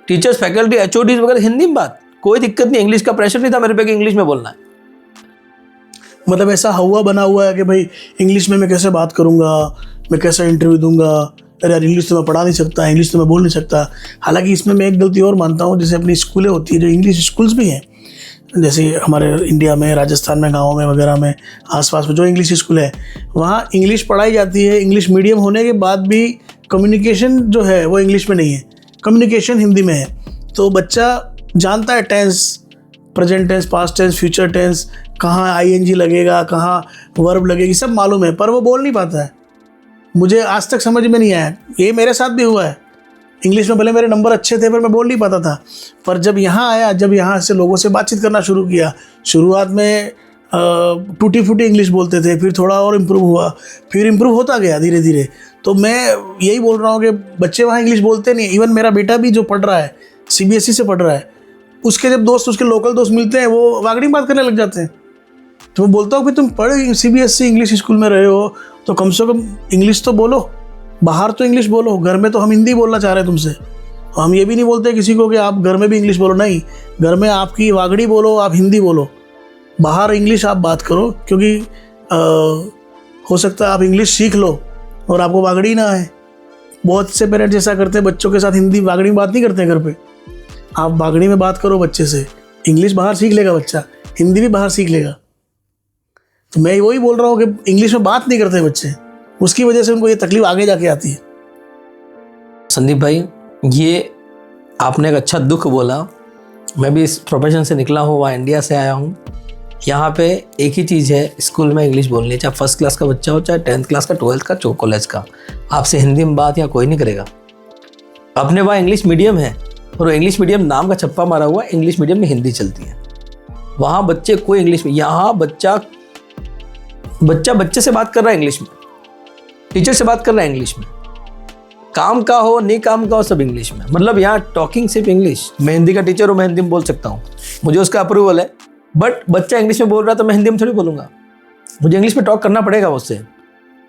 टीचर्स, फैकल्टी, एचओडीज वगैरह हिंदी में बात, कोई दिक्कत नहीं, इंग्लिश का प्रेशर नहीं था मेरे पे कि इंग्लिश में बोलना है। मतलब ऐसा हवा बना हुआ है कि भाई इंग्लिश में मैं कैसे बात करूँगा, मैं कैसे इंटरव्यू दूंगा, अरे यार इंग्लिश तो मैं पढ़ा नहीं सकता, इंग्लिश तो मैं बोल नहीं सकता। हालांकि इसमें मैं एक गलती और मानता हूँ, जैसे अपनी स्कूलें होती है जो इंग्लिश स्कूल्स भी हैं, जैसे हमारे इंडिया में, राजस्थान में, गाँव में वगैरह में, आसपास में जो इंग्लिश स्कूल है वहाँ इंग्लिश पढ़ाई जाती है। इंग्लिश मीडियम होने के बाद भी कम्युनिकेशन जो है वो इंग्लिश में नहीं है, कम्युनिकेशन हिंदी में है। तो बच्चा जानता है tense, present tense, past tense, future tense, कहाँ आईएनजी लगेगा, कहाँ वर्ब लगेगी, सब मालूम है, पर वो बोल नहीं पाता है। मुझे आज तक समझ में नहीं आया, ये मेरे साथ भी हुआ है। इंग्लिश में भले मेरे नंबर अच्छे थे पर मैं बोल नहीं पाता था। पर जब यहाँ आया, जब यहाँ से लोगों से बातचीत करना शुरू किया, शुरुआत में टूटी फूटी इंग्लिश बोलते थे, फिर थोड़ा और इम्प्रूव हुआ, फिर इम्प्रूव होता गया धीरे धीरे। तो मैं यही बोल रहा हूँ कि बच्चे वहाँ इंग्लिश बोलते नहीं। इवन मेरा बेटा भी जो पढ़ रहा है, सीबीएसई से पढ़ रहा है, उसके जब दोस्त, उसके लोकल दोस्त मिलते हैं, वो वागड़ी बात करने लग जाते हैं। तो मैं बोलता हूँ कि तुम पढ़ सीबीएसई इंग्लिश स्कूल में रहे हो तो कम से कम इंग्लिश तो बोलो, बाहर तो इंग्लिश बोलो, घर में तो हम हिंदी बोलना चाह रहे हैं तुमसे। हम ये भी नहीं बोलते किसी को कि आप घर में भी इंग्लिश बोलो, नहीं, घर में आपकी वागड़ी बोलो, आप हिंदी बोलो, बाहर इंग्लिश आप बात करो। क्योंकि हो सकता है आप इंग्लिश सीख लो और आपको वागड़ी ना आए। बहुत से पेरेंट्स ऐसा करते हैं, बच्चों के साथ हिंदी वागड़ी में बात नहीं करते हैं घर पे। आप वागड़ी में बात करो बच्चे से, इंग्लिश बाहर सीख लेगा बच्चा, हिंदी भी बाहर सीख लेगा। तो मैं वही बोल रहा हूँ कि इंग्लिश में बात नहीं करते बच्चे, उसकी वजह से उनको ये तकलीफ आगे जाके आती है। संदीप भाई, ये आपने एक अच्छा दुख बोला। मैं भी इस प्रोफेशन से निकला हूँ, वहाँ इंडिया से आया हूँ। यहाँ पे एक ही चीज़ है, स्कूल में इंग्लिश बोलनी है, चाहे फर्स्ट क्लास का बच्चा हो, चाहे 10th क्लास का, 12th का, कॉलेज का, आपसे हिंदी में बात यहाँ कोई नहीं करेगा। अपने वहाँ इंग्लिश मीडियम है और इंग्लिश मीडियम नाम का छप्पा मारा हुआ, इंग्लिश मीडियम में हिंदी चलती है। वहाँ बच्चे कोई इंग्लिश में, यहाँ बच्चा बच्चे से बात कर रहा है इंग्लिश में, टीचर से बात कर रहा है इंग्लिश में, काम का हो नहीं काम का हो सब इंग्लिश में। मतलब यहाँ टॉकिंग सिर्फ इंग्लिश। मैं हिंदी का टीचर हूँ, मैं हिंदी में बोल सकता हूँ, मुझे उसका अप्रूवल है, बट बच्चा इंग्लिश में बोल रहा है तो मैं हिंदी में थोड़ी बोलूँगा, मुझे इंग्लिश में टॉक करना पड़ेगा उससे।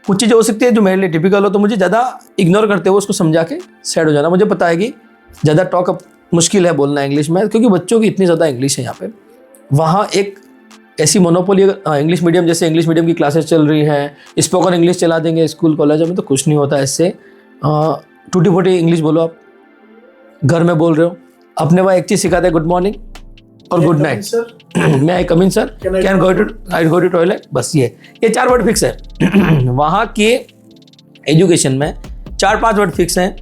कुछ चीज़ें हो सकती है जो मेरे लिए टिपिकल हो, तो मुझे ज़्यादा इग्नोर करते हुए उसको समझा के साइड हो जाना। मुझे पता है कि ज़्यादा टॉक मुश्किल है बोलना इंग्लिश में, क्योंकि बच्चों की इतनी ज़्यादा इंग्लिश है यहाँ पे। वहाँ एक ऐसी मोनोपोली, इंग्लिश मीडियम, जैसे इंग्लिश मीडियम की क्लासेस चल रही हैं, स्पोकन इंग्लिश चला देंगे स्कूल कॉलेजों में, तो कुछ नहीं होता इससे। टूटी फूटी इंग्लिश बोलो, आप घर में बोल रहे हो। अपने वहाँ एक चीज़ सिखाते हैं, गुड मॉर्निंग, और गुड नाइट। सर मैं I come in sir, can go to toilet, बस ये 4 वर्ड फिक्स है। वहाँ के एजुकेशन में 4-5 वर्ड फिक्स हैं।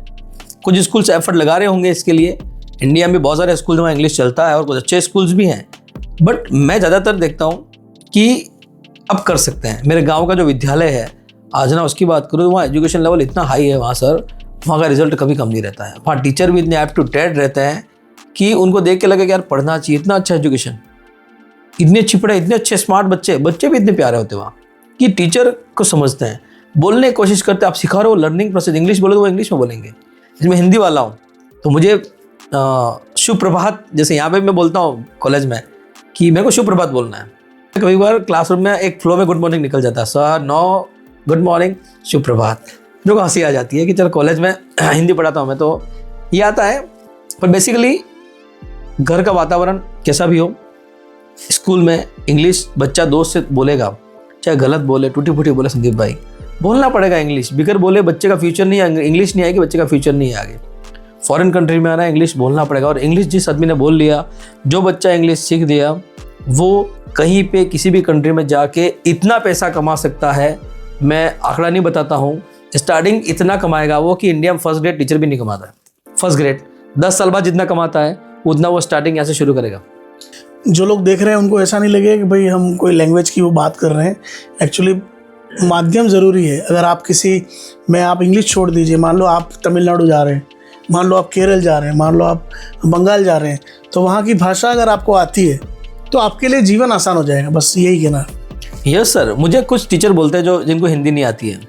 कुछ स्कूल्स एफर्ट लगा रहे होंगे इसके लिए, इंडिया में बहुत सारे स्कूल में इंग्लिश चलता है और कुछ अच्छे स्कूल्स भी हैं, बट मैं ज़्यादातर देखता हूँ कि अब कर सकते हैं। मेरे गांव का जो विद्यालय है आज ना, उसकी बात करूँ, वहाँ एजुकेशन लेवल इतना हाई है वहाँ सर, वहाँ का रिजल्ट कभी कम नहीं रहता है। वहाँ टीचर भी इतने एप्ट टू टेड रहते हैं कि उनको देख के लगे कि यार पढ़ना चाहिए, इतना अच्छा एजुकेशन, इतने अच्छी पढ़ाई, इतने अच्छे स्मार्ट बच्चे भी इतने प्यारे होते हैं वहाँ कि टीचर को समझते हैं, बोलने की कोशिश करते हैं। आप सिखा रहे हो लर्निंग प्रोसेस, इंग्लिश बोले तो वो इंग्लिश में बोलेंगे। इसमें हिंदी वाला हूँ तो मुझे शुभ प्रभात, जैसे यहाँ पे मैं बोलता हूँ कॉलेज में कि मेरे को शुभ प्रभात बोलना है। कभी बार क्लासरूम में एक फ्लो में गुड मॉर्निंग निकल जाता है, सर नो गुड मॉर्निंग शुभ प्रभात, जो हंसी आ जाती है कि चल कॉलेज में हिंदी पढ़ाता हूँ मैं तो ये आता है। पर बेसिकली घर का वातावरण कैसा भी हो, स्कूल में इंग्लिश बच्चा दोस्त से बोलेगा, चाहे गलत बोले, टूटी फूटी बोले, संदीप भाई बोलना पड़ेगा इंग्लिश। बिगर बोले बच्चे का फ्यूचर नहीं है, इंग्लिश नहीं आएगी बच्चे का फ्यूचर नहीं है आगे। फॉरेन कंट्री में आना है, इंग्लिश बोलना पड़ेगा। और इंग्लिश जिस आदमी ने बोल लिया, जो बच्चा इंग्लिश सीख दिया, वो कहीं पे किसी भी कंट्री में जाके इतना पैसा कमा सकता है। मैं आंकड़ा नहीं बताता हूँ, स्टार्टिंग इतना कमाएगा वो कि इंडिया में फर्स्ट ग्रेड टीचर भी नहीं कमाता है। फर्स्ट ग्रेड 10 साल बाद जितना कमाता है उतना वो स्टार्टिंग यहाँ से शुरू करेगा। जो लोग देख रहे हैं उनको ऐसा नहीं लगे कि भाई हम कोई लैंग्वेज की वो बात कर रहे हैं। एक्चुअली माध्यम ज़रूरी है। अगर आप आप इंग्लिश छोड़ दीजिए, मान लो आप तमिलनाडु जा रहे हैं, मान लो आप केरल जा रहे हैं, मान लो आप बंगाल जा रहे हैं, तो वहाँ की भाषा अगर आपको आती है तो आपके लिए जीवन आसान हो जाएगा। बस यही कहना। यस सर, मुझे कुछ टीचर बोलते हैं जो जिनको हिंदी नहीं आती है,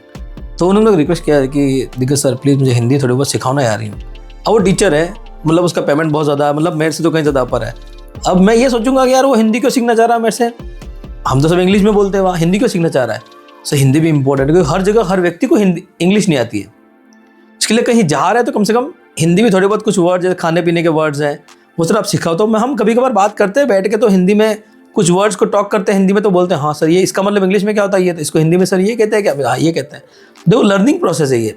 तो उन्होंने रिक्वेस्ट किया कि दिग्गज सर प्लीज़ मुझे हिंदी थोड़ी बहुत सिखाओ ना यार। अब वो टीचर है, मतलब उसका पेमेंट बहुत ज़्यादा है, मतलब मेरे से तो कहीं ज़्यादा ऊपर है। अब मैं ये सोचूंगा कि यार वो हिंदी क्यों सीखना चाह रहा है मेरे से, हम तो सब इंग्लिश में बोलते हैं, वहाँ हिंदी क्यों सीखना चाह रहा है। सो हिंदी भी इंपॉर्टेंट है, क्योंकि हर जगह हर व्यक्ति को हिंदी इंग्लिश नहीं आती है। इसके लिए कहीं जा रहा है तो कम से कम हिंदी भी थोड़े बहुत कुछ वर्ड, जैसे खाने पीने के वर्ड्स हैं वो सर आप सिखाओ। तो हम कभी कभार बात करते हैं बैठ के, तो हिंदी में कुछ वर्ड्स को टॉक करते हैं हिंदी में, तो बोलते हैं हाँ सर ये इसका मतलब इंग्लिश में क्या होता है, ये तो इसको हिंदी में सर ये कहते हैं क्या, हाँ ये कहते हैं। देखो लर्निंग प्रोसेस है ये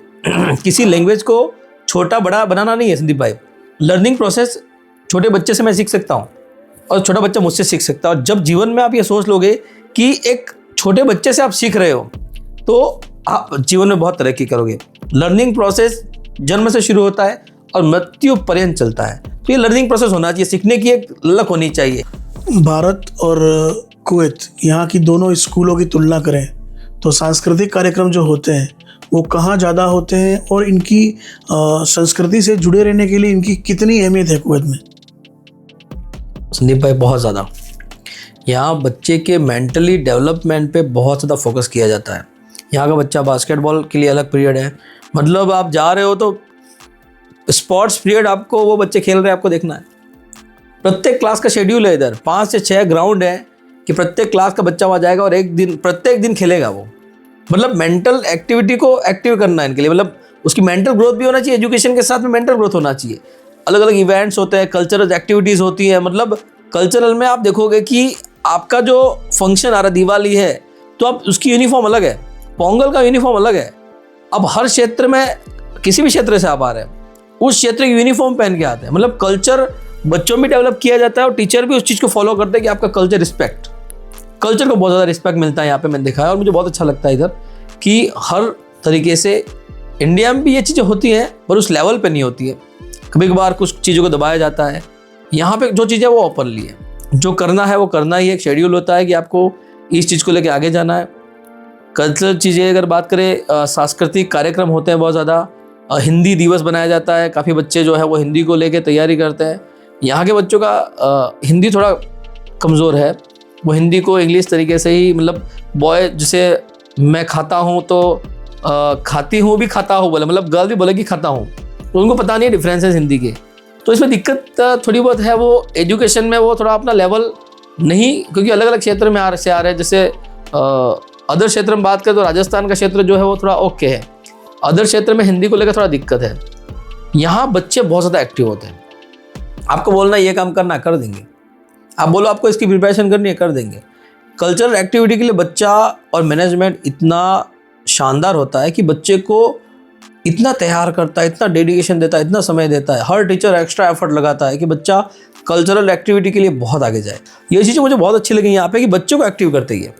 किसी लैंग्वेज को छोटा बड़ा बनाना नहीं है संदीप भाई। लर्निंग प्रोसेस छोटे बच्चे से मैं सीख सकता हूँ और छोटा बच्चा मुझसे सीख सकता है। और जब जीवन में आप ये सोच लोगे कि एक छोटे बच्चे से आप सीख रहे हो तो आप जीवन में बहुत तरक्की करोगे। लर्निंग प्रोसेस जन्म से शुरू होता है और मृत्यु पर्यंत चलता है, तो ये लर्निंग प्रोसेस होना चाहिए, सीखने की एक ललक होनी चाहिए। भारत और कुवैत, यहाँ की दोनों स्कूलों की तुलना करें तो सांस्कृतिक कार्यक्रम जो होते हैं वो कहाँ ज़्यादा होते हैं, और इनकी संस्कृति से जुड़े रहने के लिए इनकी कितनी अहमियत है कुवैत में? संदीप भाई बहुत ज़्यादा, यहाँ बच्चे के मेंटली डेवलपमेंट पे बहुत ज़्यादा फोकस किया जाता है। यहाँ का बच्चा बास्केटबॉल के लिए अलग पीरियड है, मतलब आप जा रहे हो तो स्पोर्ट्स पीरियड आपको वो बच्चे खेल रहे हैं आपको देखना है। प्रत्येक क्लास का शेड्यूल है, इधर 5 से 6 ग्राउंड है कि प्रत्येक क्लास का बच्चा वहाँ जाएगा और प्रत्येक दिन खेलेगा वो। मतलब मेंटल एक्टिविटी को एक्टिव करना है इनके लिए, मतलब उसकी मेंटल ग्रोथ भी होना चाहिए, एजुकेशन के साथ में मेंटल ग्रोथ होना चाहिए। अलग अलग इवेंट्स होते हैं, कल्चरल एक्टिविटीज़ होती हैं। मतलब कल्चरल में आप देखोगे कि आपका जो फंक्शन आ रहा है, दिवाली है तो आप उसकी यूनिफॉर्म अलग है, पोंगल का यूनिफॉर्म अलग है। अब हर क्षेत्र में, किसी भी क्षेत्र से आप आ रहे हैं उस क्षेत्र की यूनिफॉर्म पहन के आते हैं। मतलब कल्चर बच्चों में डेवलप किया जाता है और टीचर भी उस चीज़ को फॉलो करते हैं कि आपका कल्चर रिस्पेक्ट, कल्चर को बहुत ज़्यादा रिस्पेक्ट मिलता है यहाँ पे, मैंने देखा है। और मुझे बहुत अच्छा लगता है इधर कि हर तरीके से इंडिया में भी ये चीज़ें होती हैं पर उस लेवल पे नहीं होती है। कभी कभार कुछ चीज़ों को दबाया जाता है, यहाँ पे जो चीज़ है वो ओपनली है, जो करना है वो करना ही है। एक शेड्यूल होता है कि आपको इस चीज़ को लेकर आगे जाना है। कल्चरल चीज़ें अगर बात करें, सांस्कृतिक कार्यक्रम होते हैं बहुत ज़्यादा, हिंदी दिवस बनाया जाता है, काफ़ी बच्चे जो है वो हिंदी को लेकर तैयारी करते हैं। यहाँ के बच्चों का हिंदी थोड़ा कमज़ोर है, वो हिंदी को इंग्लिश तरीके से ही, मतलब बॉय जैसे मैं खाता हूँ तो खाती हूँ भी खाता हूँ बोले, मतलब गर्ल भी बोलेगी खाता हूँ, तो उनको पता नहीं है डिफरेंसेस हिंदी के। तो इसमें दिक्कत थोड़ी बहुत है, वो एजुकेशन में वो थोड़ा अपना लेवल नहीं, क्योंकि अलग अलग क्षेत्र में आ रहे हैं। जैसे अदर क्षेत्र में बात करें तो राजस्थान का क्षेत्र जो है वो थोड़ा ओके है, अदर क्षेत्र में हिंदी को लेकर थोड़ा दिक्कत है। यहाँ बच्चे बहुत ज़्यादा एक्टिव होते हैं, आपको बोलना ये काम करना कर देंगे, आप बोलो आपको इसकी प्रिपरेशन करनी है कर देंगे। कल्चरल एक्टिविटी के लिए बच्चा और मैनेजमेंट इतना शानदार होता है कि बच्चे को इतना तैयार करता है, इतना डेडिकेशन देता है, इतना समय देता है। हर टीचर एक्स्ट्रा एफर्ट लगाता है कि बच्चा कल्चरल एक्टिविटी के लिए बहुत आगे जाए। ये चीज़ें मुझे बहुत अच्छी लगी यहाँ पे कि बच्चों को एक्टिव करते ही है,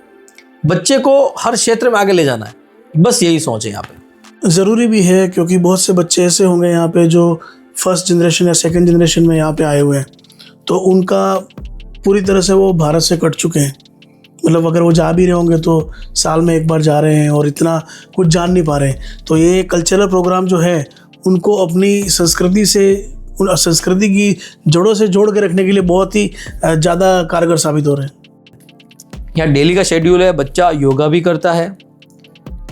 बच्चे को हर क्षेत्र में आगे ले जाना है, बस यही सोच है यहाँ पे। ज़रूरी भी है क्योंकि बहुत से बच्चे ऐसे होंगे यहाँ पे जो फर्स्ट जनरेशन या सेकंड जनरेशन में यहाँ पे आए हुए हैं, तो उनका पूरी तरह से वो भारत से कट चुके हैं। मतलब अगर वो जा भी रहे होंगे तो साल में एक बार जा रहे हैं और इतना कुछ जान नहीं पा रहे हैं। तो ये कल्चरल प्रोग्राम जो है उनको अपनी संस्कृति से, उन संस्कृति की जड़ों से जोड़ के रखने के लिए बहुत ही ज़्यादा कारगर साबित हो रहे हैं। यहाँ डेली का शेड्यूल है, बच्चा योगा भी करता है,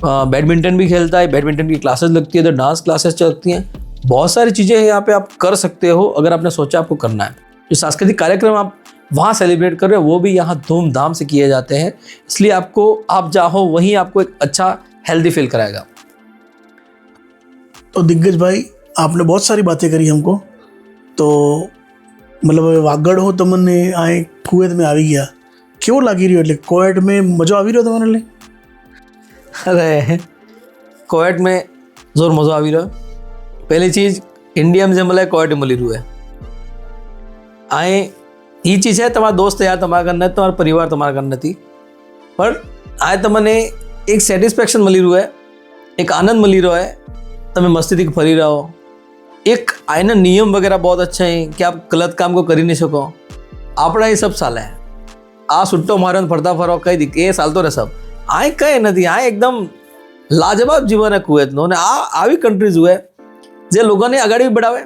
बैडमिंटन भी खेलता है, बैडमिंटन की क्लासेस लगती है, तो डांस क्लासेस चलती हैं, बहुत सारी चीज़ें यहाँ पे आप कर सकते हो अगर आपने सोचा आपको करना है। जो सांस्कृतिक कार्यक्रम आप वहाँ सेलिब्रेट कर रहे हो वो भी यहाँ धूमधाम से किए जाते हैं, इसलिए आपको, आप चाहो वहीं आपको एक अच्छा हेल्दी फील कराएगा। तो दिग्गज भाई, आपने बहुत सारी बातें करी हमको, तो मतलब वागड़ हो तो मैंने आए कुवैत में આવી ગયા, કેવો લાગી રહ્યો? એટલે કોવેટ में મજો આવી રહ્યો તમારે? ले अरे कोविड में जोर मज़ो આવી રહ્યો। पहली चीज़ इंडिया में મળે कोविड મળી રહ્યું है। आए ये चीज़ है, तुम्हारा दोस्त यार तुम्हारा करना है, तुम्हारा परिवार तुम्हारा करना थी, पर आए तमने एक सेटिस्फेक्शन मिली रहा है, एक आनंद मिली रहा है, તમે મસ્તીથી ફરી રહો। એક આયના નિયમ વગેરે बहुत अच्छा है कि आप गलत काम को કરી नहीं શકો। આપણા એ सब साल है आ सुट्टो मारो फरता फरो कई दी ए साल तो रे सब आए कई नहीं आए एकदम लाजवाब जीवन है कुवैतनो ने આવી કન્ટ્રીઝ हुए જે લોકોને આગળ बढ़ावे,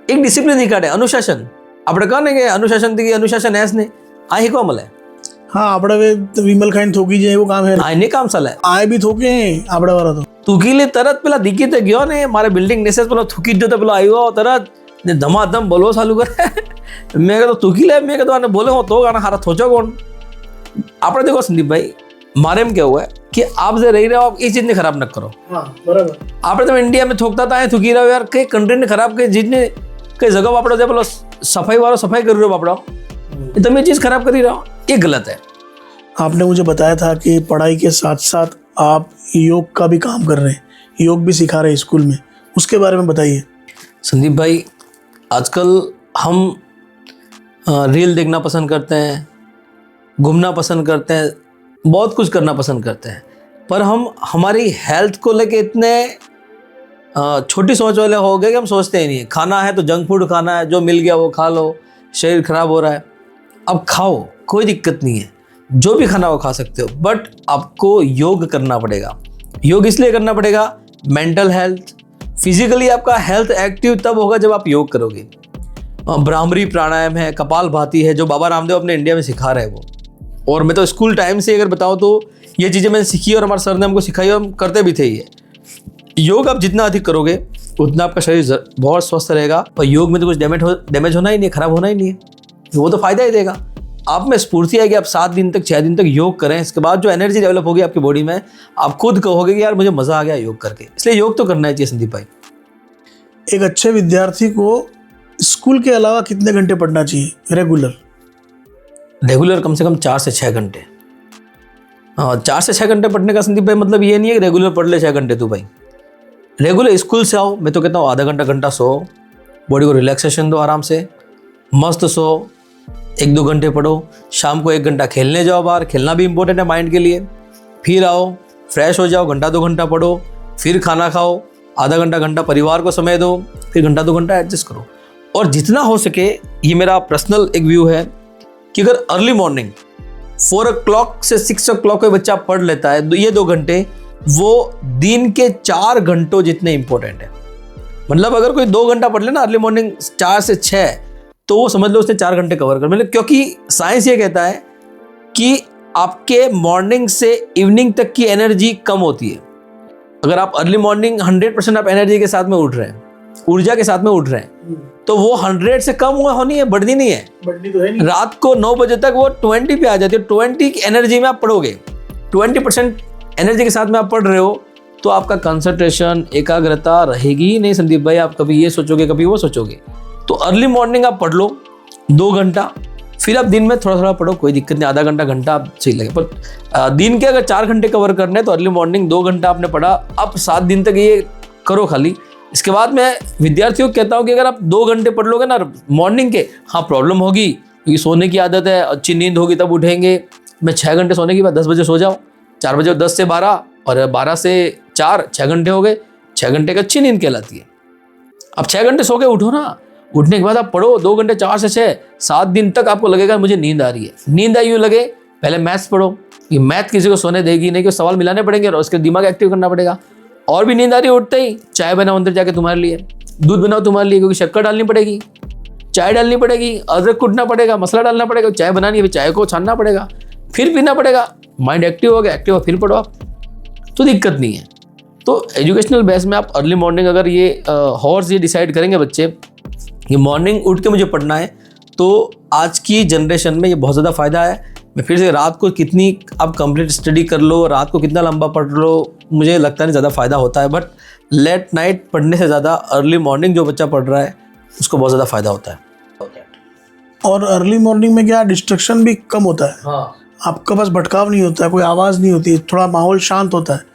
एक डिसिप्लिन ही काटे, अनुशासन આપણે કહે ને કે अनुशासन अनुशासन એસ ને આ હીકવા મળે। हाँ, આપણે વિમલ ખાઈને થોકી જાય એવું કામ है। આ ને કામ ચાલે, આય બી થોકે આપણે વાળા તો થૂકીલે તરત પેલા દીકી તે ગયો ને મારે બિલ્ડિંગ નેસેસ પેલો થૂકી દો તો પેલો આવ્યો તરત ને ધમાધમ બોલવો ચાલુ કરે। મેં કીધું થૂકી લે, મેં કીધું આને બોલે હું તો ગાના હારા થોચો કોણ। આપણે देखो संदीप भाई, मारे में क्या हुआ है कि आप जो रही रहे हो आप ये चीज ने खराब न करो। हाँ, बराबर। આપણે તો इंडिया में थोकता था थूकी रहो यार, कई कंट्री ने खराब कई चीज ने कई जगह आप बोलो सफाई वालों सफाई कर रहे हो आप तुम ये चीज खराब कर ही रहो, ये गलत है। आपने मुझे बताया था कि पढ़ाई के साथ साथ आप योग का भी काम कर रहे हैं, योग भी सिखा रहे हैं स्कूल में, उसके बारे में बताइए। संदीप भाई, आजकल हम रील देखना पसंद करते हैं, घूमना पसंद करते हैं, बहुत कुछ करना पसंद करते हैं, पर हम हमारी हेल्थ को लेके इतने छोटी सोच वाले हो गए कि हम सोचते ही नहीं है। खाना है तो जंक फूड खाना है, जो मिल गया वो खा लो, शरीर खराब हो रहा है। अब खाओ, कोई दिक्कत नहीं है, जो भी खाना वो खा सकते हो, बट आपको योग करना पड़ेगा। योग इसलिए करना पड़ेगा, मेंटल हेल्थ, फिजिकली आपका हेल्थ एक्टिव तब होगा जब आप योग करोगे। ब्राह्मरी प्राणायाम है, कपालभाति है, जो बाबा रामदेव अपने इंडिया में सिखा रहे हैं वो, और मैं तो स्कूल टाइम से अगर बताऊँ तो ये चीज़ें मैंने सीखी और हमारे सर ने हमको सिखाई और हम करते भी थे। ये योग आप जितना अधिक करोगे उतना आपका शरीर बहुत स्वस्थ रहेगा, और योग में तो कुछ डैमेज होना ही नहीं है, खराब होना ही नहीं है, वो तो फायदा ही देगा। आप में स्फूर्ति आएगी, आप 7 दिन तक 6 दिन तक योग करें, इसके बाद जो एनर्जी डेवलप होगी आपकी बॉडी में, आप खुद कहोगे कि यार मुझे मज़ा आ गया योग करके। इसलिए योग तो करना चाहिए संदीप भाई। एक अच्छे विद्यार्थी को स्कूल के अलावा कितने घंटे पढ़ना चाहिए रेगुलर? कम से कम 4 से 6 घंटे। 4 से 6 घंटे पढ़ने का संदीप भाई मतलब ये नहीं है कि रेगुलर पढ़ ले 6 घंटे। तू भाई रेगुलर स्कूल से आओ, मैं तो कहता हूँ आधा घंटा सो, बॉडी को रिलैक्सेशन दो, आराम से मस्त सो, 1-2 घंटे पढ़ो, शाम को 1 घंटा खेलने जाओ बाहर, खेलना भी इंपॉर्टेंट है माइंड के लिए, फिर आओ फ्रेश हो जाओ, 1-2 घंटा पढ़ो, फिर खाना खाओ, आधा घंटा परिवार को समय दो, फिर 1-2 घंटा एडजस्ट करो। और जितना हो सके, ये मेरा पर्सनल एक व्यू है कि अगर अर्ली मॉर्निंग 4 o'clock से 6 o'clock कोई बच्चा पढ़ लेता है, ये 2 घंटे वो दिन के 4 घंटों जितने इंपॉर्टेंट है। मतलब अगर कोई 2 घंटा पढ़ ले ना अर्ली मॉर्निंग 4 से 6, तो वो समझ लो उसने 4 घंटे कवर कर। मतलब क्योंकि साइंस ये कहता है कि आपके मॉर्निंग से इवनिंग तक की एनर्जी कम होती है। अगर आप अर्ली मॉर्निंग 100% आप एनर्जी के साथ में उठ रहे हैं, ऊर्जा के साथ में उठ रहे हैं, तो वो 100 से कम होनी है, बढ़नी नहीं है। बढ़नी तो है नहीं। रात को 9 बजे तक वो 20 पे आ जाती है। 20 की एनर्जी में आप पढ़ोगे, 20% एनर्जी के साथ में आप पढ़ रहे हो, तो आपका कंसंट्रेशन, एकाग्रता रहेगी ही नहीं संदीप भाई। आप कभी ये सोचोगे, कभी वो सोचोगे। तो अर्ली मॉर्निंग आप पढ़ लो 2 घंटा, फिर आप दिन में थोड़ा पढ़ो, कोई दिक्कत नहीं, आधा घंटा आप सही लगे। पर दिन के अगर 4 घंटे कवर करने हैं तो अर्ली मॉर्निंग 2 घंटा आपने पढ़ा, अब 7 दिन तक ये करो खाली, इसके बाद मैं विद्यार्थियों को कहता हूँ कि अगर आप 2 घंटे पढ़ लोगे ना मॉर्निंग के, हाँ प्रॉब्लम होगी क्योंकि सोने की आदत है, अच्छी नींद होगी तब उठेंगे। मैं 6 घंटे सोने के बाद 10 बजे सो जाओ, 4 बजे 10 से 12 और 12 से 4 6 घंटे हो गए। 6 घंटे की अच्छी नींद कहलाती है। अब 6 घंटे सो के उठो ना, उठने के बाद आप पढ़ो 2 घंटे, 4 से 6 7 दिन तक आपको लगेगा मुझे नींद आ रही है। नींद आई यूँ लगे, पहले मैथ्स पढ़ो। ये मैथ किसी को सोने देगी नहीं, कि सवाल मिलाने पड़ेंगे और उसके दिमाग एक्टिव करना पड़ेगा। और भी नींद आ रही है, उठते ही चाय बनाओ अंदर जाके तुम्हारे लिए, दूध बनाओ तुम्हारे लिए, क्योंकि शक्कर डालनी पड़ेगी, चाय डालनी पड़ेगी, अदरक कूटना पड़ेगा, मसाला डालना पड़ेगा, चाय बनानी है, चाय को छानना पड़ेगा, फिर पीना पड़ेगा। माइंड एक्टिव हो गया, एक्टिव हो फिर पढ़ो आप, तो दिक्कत नहीं है। तो एजुकेशनल बेस में आप अर्ली मॉर्निंग अगर ये हॉर्स ये डिसाइड करेंगे बच्चे कि मॉर्निंग उठ के मुझे पढ़ना है, तो आज की जनरेशन में ये बहुत ज़्यादा फ़ायदा है। मैं फिर से रात को कितनी आप कंप्लीट स्टडी कर लो, रात को कितना लंबा पढ़ लो, मुझे लगता नहीं ज़्यादा फ़ायदा होता है। बट लेट नाइट पढ़ने से ज़्यादा अर्ली मॉर्निंग जो बच्चा पढ़ रहा है उसको बहुत ज़्यादा फ़ायदा होता है। और अर्ली मॉर्निंग में क्या डिस्ट्रक्शन भी कम होता है। हाँ, आपका पास भटकाव नहीं होता है, कोई आवाज़ नहीं होती, थोड़ा माहौल शांत होता है।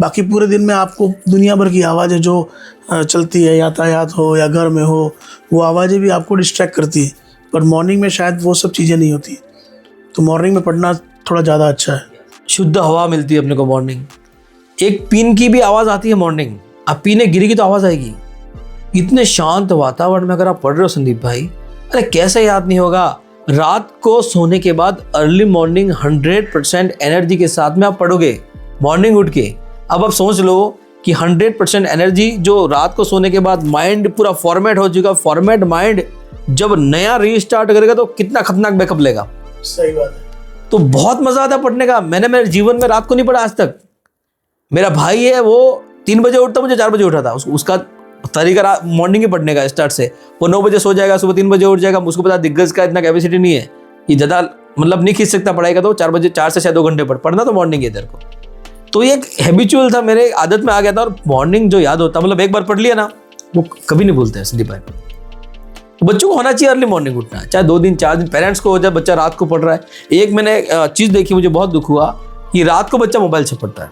बाकी पूरे दिन में आपको दुनिया भर की आवाज़ें जो चलती है, यातायात हो या घर में हो, वो आवाज़ें भी आपको डिस्ट्रैक्ट करती है। पर मॉर्निंग में शायद वो सब चीज़ें नहीं होती, तो मॉर्निंग में पढ़ना थोड़ा ज़्यादा अच्छा है। शुद्ध हवा मिलती है अपने को मॉर्निंग। एक पीन की भी आवाज़ आती है मॉर्निंग, आप पीने गिरेगी तो आवाज़ आएगी। इतने शांत वातावरण में अगर आप पढ़ रहे हो संदीप भाई, अरे कैसे याद नहीं होगा। रात को सोने के बाद अर्ली मॉर्निंग 100% एनर्जी के साथ में आप पढ़ोगे मॉर्निंग उठ के। अब आप सोच लो कि 100% एनर्जी जो रात को सोने के बाद माइंड पूरा फॉर्मेट हो चुका, फॉर्मेट माइंड जब नया रीस्टार्ट करेगा तो कितना खतरनाक बैकअप लेगा। सही बात है। तो बहुत मजा आता है पढ़ने का। मैंने मेरे जीवन में रात को नहीं पढ़ा आज तक। मेरा भाई है वो 3 बजे उठता, मुझे 4 बजे उठा था। उसका तरीका मॉर्निंग ही पढ़ने का स्टार्ट से। वो 9 बजे सो जाएगा, सुबह 3 बजे उठ जाएगा। उसको पता दिग्गज का इतना कैपेसिटी नहीं है, ये ज़्यादा मतलब नहीं खींच सकता पढ़ाई का, तो 4 बजे 4 से 6 2 घंटे पढ़ना तो मॉर्निंग है तेरे को। तो ये एक हैबिचुअल था, मेरे आदत में आ गया था। और मॉर्निंग जो याद होता, मतलब एक बार पढ़ लिया ना वो कभी नहीं भूलते हैं संदीप भाई। तो बच्चों को होना चाहिए अर्ली मॉर्निंग उठना, चाहे 2 दिन 4 दिन पेरेंट्स को हो जाए, बच्चा रात को पढ़ रहा है। एक मैंने चीज़ देखी, मुझे बहुत दुख हुआ कि रात को बच्चा मोबाइल से पढ़ता है,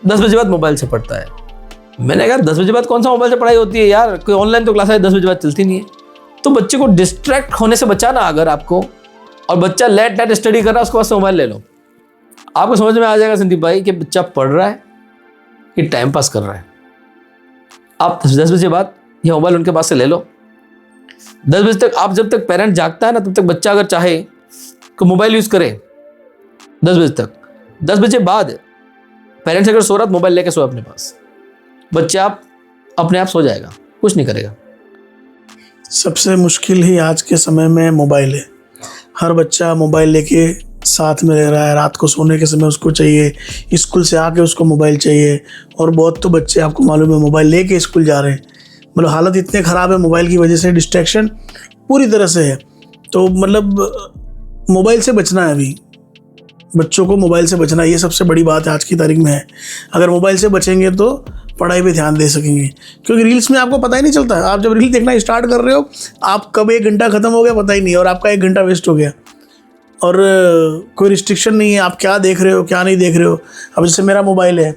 10 बजे बाद मोबाइल से पढ़ता है। मैंने कहा 10 बजे बाद कौन सा मोबाइल से पढ़ाई होती है यार, कोई ऑनलाइन तो क्लास है 10 बजे बाद चलती नहीं है। तो बच्चे को डिस्ट्रैक्ट होने से बचाना अगर आपको, और बच्चा लेट नाइट स्टडी कर रहा है, उसके पास से मोबाइल ले लो, आपको समझ में आ जाएगा संदीप भाई कि बच्चा पढ़ रहा है कि टाइम पास कर रहा है। आप 10 बजे बाद ये मोबाइल उनके पास से ले लो। 10 बजे तक आप, जब तक पेरेंट जागता है ना, तब तक बच्चा अगर चाहे तो मोबाइल यूज़ करे 10 बजे तक। 10 बजे बाद पेरेंट्स अगर सो रहा तो मोबाइल लेके सो अपने पास, बच्चा आप अपने आप सो जाएगा, कुछ नहीं करेगा। सबसे मुश्किल ही आज के समय में मोबाइल है। हर बच्चा मोबाइल लेके साथ में रह रहा है, रात को सोने के समय उसको चाहिए, स्कूल से आके उसको मोबाइल चाहिए। और बहुत तो बच्चे आपको मालूम है मोबाइल लेके स्कूल जा रहे हैं। मतलब हालत इतने ख़राब है मोबाइल की वजह से, डिस्ट्रैक्शन पूरी तरह से है। तो मतलब मोबाइल से बचना है, अभी बच्चों को मोबाइल से बचना, ये सबसे बड़ी बात आज की तारीख में है। अगर मोबाइल से बचेंगे तो पढ़ाई पे ध्यान दे सकेंगे, क्योंकि रील्स में आपको पता ही नहीं चलता। आप जब रील देखना स्टार्ट कर रहे हो, आप कब 1 घंटा ख़त्म हो गया पता ही नहीं, और आपका 1 घंटा वेस्ट हो गया। और कोई रिस्ट्रिक्शन नहीं है आप क्या देख रहे हो क्या नहीं देख रहे हो। अब जैसे मेरा मोबाइल है,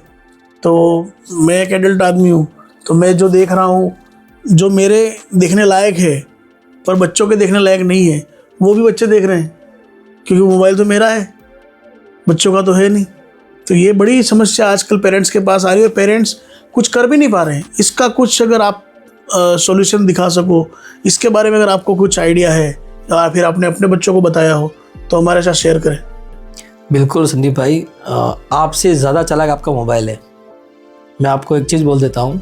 तो मैं एक एडल्ट आदमी हूँ, तो मैं जो देख रहा हूँ, जो मेरे देखने लायक है पर बच्चों के देखने लायक नहीं है, वो भी बच्चे देख रहे हैं, क्योंकि मोबाइल तो मेरा है, बच्चों का तो है नहीं। तो ये बड़ी समस्या आजकल पेरेंट्स के पास आ रही है, और पेरेंट्स कुछ कर भी नहीं पा रहे हैं। इसका कुछ अगर आप सॉल्यूशन दिखा सको, इसके बारे में अगर आपको कुछ आइडिया है या फिर आपने अपने बच्चों को बताया हो, तो हमारे साथ शेयर करें। बिल्कुल संदीप भाई, आपसे ज़्यादा चालाक आपका मोबाइल है। मैं आपको एक चीज़ बोल देता हूँ,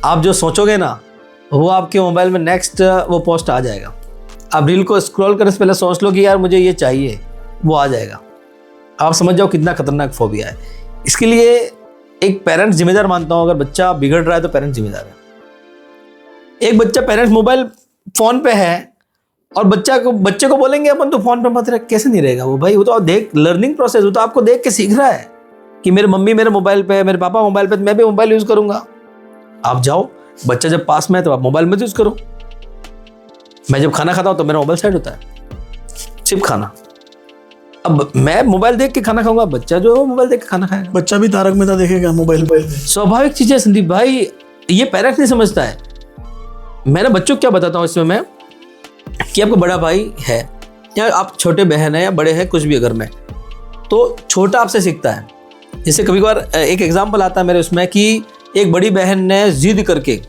आप जो सोचोगे ना वो आपके मोबाइल में नेक्स्ट वो पोस्ट आ जाएगा। आप रील को स्क्रॉल करने से पहले सोच लो कि यार मुझे ये चाहिए, वो आ जाएगा। आप समझ जाओ कितना खतरनाक फोबिया है। इसके लिए एक पेरेंट्स जिम्मेदार मानता हूँ। अगर बच्चा बिगड़ रहा है तो पेरेंट्स जिम्मेदार है। एक बच्चा पेरेंट्स मोबाइल फ़ोन पे है और बच्चे को बोलेंगे अपन तो फ़ोन पे मत रह, कैसे नहीं रहेगा वो भाई। वो तो देख, लर्निंग प्रोसेस, वो तो आपको देख के सीख रहा है कि मेरे मम्मी मेरे मोबाइल पे है, मेरे पापा मोबाइल पे, तो मैं भी मोबाइल यूज़ करूँगा। आप जाओ, बच्चा जब पास में है तो आप मोबाइल मत यूज़ करो। मैं जब खाना खाता हूँ तो मेरा मोबाइल साइड होता है, सिर्फ खाना। अब मैं मोबाइल देख के खाना खाऊंगा, बच्चा जो है वो मोबाइल देख के खाना खाएगा। बच्चा भी तारक मेहता देखेगा मोबाइल पे। स्वाभाविक चीज़ है संदीप भाई। ये पेरेंट्स नहीं समझता है। मैंने बच्चों को क्या बताता हूँ इसमें मैं, कि आपका बड़ा भाई है या आप छोटे बहन है या बड़े हैं कुछ भी अगर में, तो छोटा आपसे सीखता है। जैसे कभी कभार एक एग्जाम्पल आता है मेरे उसमें कि एक बड़ी बहन ने जिद करके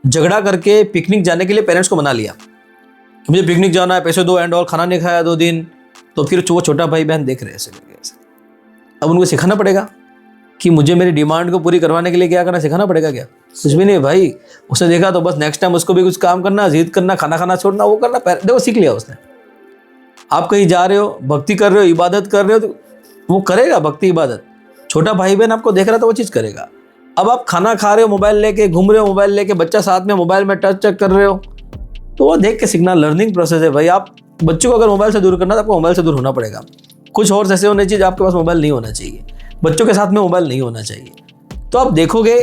झगड़ा करके पिकनिक जाने के लिए पेरेंट्स को मना लिया, मुझे पिकनिक जाना है, पैसे दो एंड ऑल, खाना नहीं खाया 2 दिन। तो फिर वो छोटा भाई बहन देख रहे हैं ऐसे करके ऐसे। अब उनको सिखाना पड़ेगा कि मुझे मेरी डिमांड को पूरी करवाने के लिए क्या करना, सिखाना पड़ेगा क्या? कुछ भी नहीं भाई। उसने देखा तो बस नेक्स्ट टाइम उसको भी कुछ काम करना, जिद करना, खाना खाना छोड़ना, वो करना, देखो सीख लिया उसने। आप कहीं जा रहे हो, भक्ति कर रहे हो, इबादत कर रहे हो, तो वो करेगा भक्ति इबादत। छोटा भाई बहन आपको देख रहा तो वो चीज़ करेगा। अब आप खाना खा रहे हो मोबाइल लेके, घूम रहे हो मोबाइल लेके, बच्चा साथ में मोबाइल में टच कर रहे हो, तो वो देख के सीखना लर्निंग प्रोसेस है भाई। आप बच्चों को अगर मोबाइल से दूर करना तो आपको मोबाइल से दूर होना पड़ेगा। कुछ और ऐसे होने चाहिए, आपके पास मोबाइल नहीं होना चाहिए, बच्चों के साथ में मोबाइल नहीं होना चाहिए। तो आप देखोगे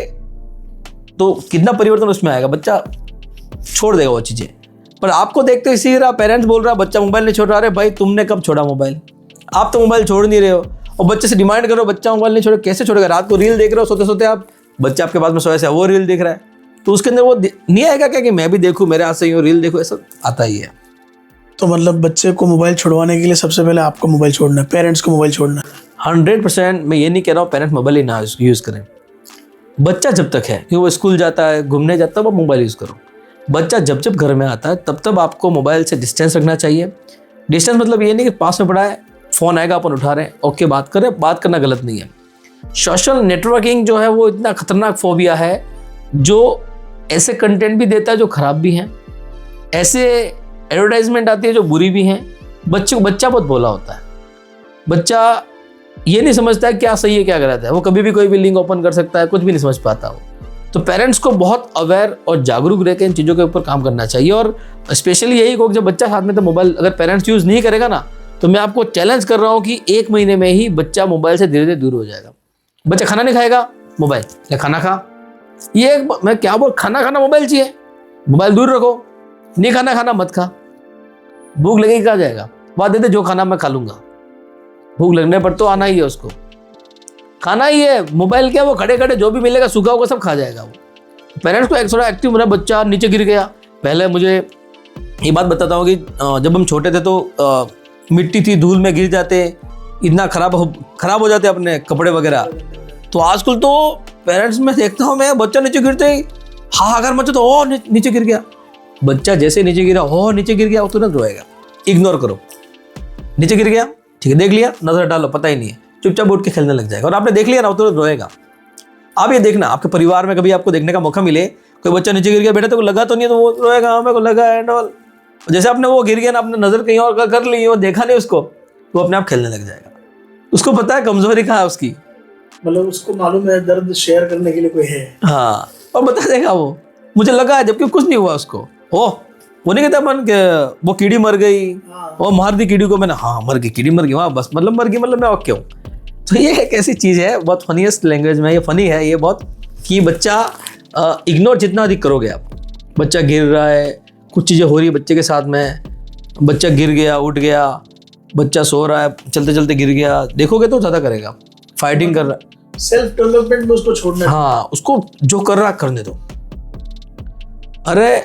तो कितना परिवर्तन उसमें आएगा, बच्चा छोड़ देगा वो चीज़ें। पर आपको देखते ही सीख रहा, पेरेंट्स बोल रहा बच्चा मोबाइल नहीं छोड़ रहा। अरे भाई तुमने कब छोड़ा मोबाइल? आप तो मोबाइल छोड़ नहीं रहे हो और बच्चे से डिमांड करो बच्चा मोबाइल नहीं छोड़े, कैसे छोड़ेगा? रात को रील देख रहे हो सोते सोते आप, बच्चा आपके पास में सोया से वो रील देख रहा है, तो उसके अंदर वो नहीं आएगा क्या कि मैं भी देखूं, मेरे हाथ से यूँ रील देखो? ऐसा आता ही है। तो मतलब बच्चे को मोबाइल छुड़वाने के लिए सबसे पहले आपको मोबाइल छोड़ना है, पेरेंट्स को मोबाइल छोड़ना है। 100% मैं ये नहीं कह रहा हूँ पेरेंट्स मोबाइल ही ना यूज़ करें। बच्चा जब तक है कि वो स्कूल जाता है, घूमने जाता है, वो मोबाइल यूज़ करो। बच्चा जब जब घर में आता है तब तब आपको मोबाइल से डिस्टेंस रखना चाहिए। डिस्टेंस मतलब ये नहीं कि पास में पड़ा है, फ़ोन आएगा अपन उठा रहे हैं, ओके बात करें, बात करना गलत नहीं है। सोशल नेटवर्किंग जो है वो इतना खतरनाक फोबिया है, जो ऐसे कंटेंट भी देता है जो खराब भी हैं, ऐसे एडवर्टाइजमेंट आती है जो बुरी भी हैं। बच्चा बहुत भोला होता है, बच्चा ये नहीं समझता है क्या सही है क्या गलत है, वो कभी भी कोई भी लिंक ओपन कर सकता है, कुछ भी नहीं समझ पाता वो। तो पेरेंट्स को बहुत अवेयर और जागरूक रहकर इन चीज़ों के ऊपर काम करना चाहिए। और स्पेशली यही को जब बच्चा साथ में तो मोबाइल अगर पेरेंट्स यूज़ नहीं करेगा ना, तो मैं आपको चैलेंज कर रहा हूँ कि 1 महीने में ही बच्चा मोबाइल से धीरे धीरे दूर हो जाएगा। बच्चा खाना नहीं खाएगा, मोबाइल या खाना खा, ये मैं क्या बोल, खाना खाना मोबाइल चाहिए, मोबाइल दूर रखो, नहीं खाना मत खा, भूख लगेगी कहाँ जाएगा, बात देते जो खाना मैं खा लूंगा, भूख लगने पर तो आना ही है उसको, खाना ही है। मोबाइल क्या, वो खड़े खड़े जो भी मिलेगा सूखा होगा सब खा जाएगा वो। पेरेंट्स को थोड़ा एक्टिव होना, बच्चा नीचे गिर गया। पहले मुझे ये बात बताता हूँ कि जब हम छोटे थे तो मिट्टी थी, धूल में गिर जाते, इतना खराब हो जाते अपने कपड़े वगैरह। तो आजकल तो पेरेंट्स में देखता हूँ मैं, बच्चा नीचे गिरते ही हाहाकार मचे, तो ओ नीचे गिर गया। बच्चा जैसे नीचे गिरा, ओ नीचे गिर गया, वो तुरंत रोएगा। इग्नोर करो, नीचे गिर गया ठीक है, देख लिया, नजर डालो, पता ही नहीं है, चुपचाप उठ के खेलने लग जाएगा। और आपने देख लिया ना, वो तुरंत रोएगा। आप ये देखना, आपके परिवार में कभी आपको देखने का मौका मिले, कोई बच्चा नीचे गिर गया, बेटा तो लगा तो नहीं है, तो वो रोएगा, मेरे को लगा एंड ऑल। जैसे आपने वो गिर गया ना, आपने नजर कहीं और कर ली, वो देखा नहीं उसको, तो अपने आप खेलने लग जाएगा। उसको पता है कमजोरी कहाँ है उसकी, मतलब उसको मालूम है दर्द शेयर करने के लिए कोई है। हाँ, और बता देगा वो, मुझे लगा है, जबकि कुछ नहीं हुआ उसको। ओह, वो नहीं कहता अपन कि वो कीड़ी मर गई, वो मार दी कीड़ी को मैंने, हाँ मर गई, कीड़ी मर गई, हाँ बस मतलब मर गई, मतलब मैं ओके हूँ। तो ये एक ऐसी चीज़ है, बहुत फनीएस्ट लैंग्वेज में, ये फनी है ये बहुत, कि बच्चा इग्नोर जितना अधिक करोगे आप, बच्चा गिर रहा है, कुछ चीज़ें हो रही है बच्चे के साथ में, बच्चा गिर गया, उठ गया, बच्चा सो रहा है, चलते चलते गिर गया, देखोगे तो ज़्यादा करेगा, फाइटिंग कर रहा है, सेल्फ डेवलपमेंट में उसको छोड़ना। हाँ, उसको जो कर रहा करने दो। अरे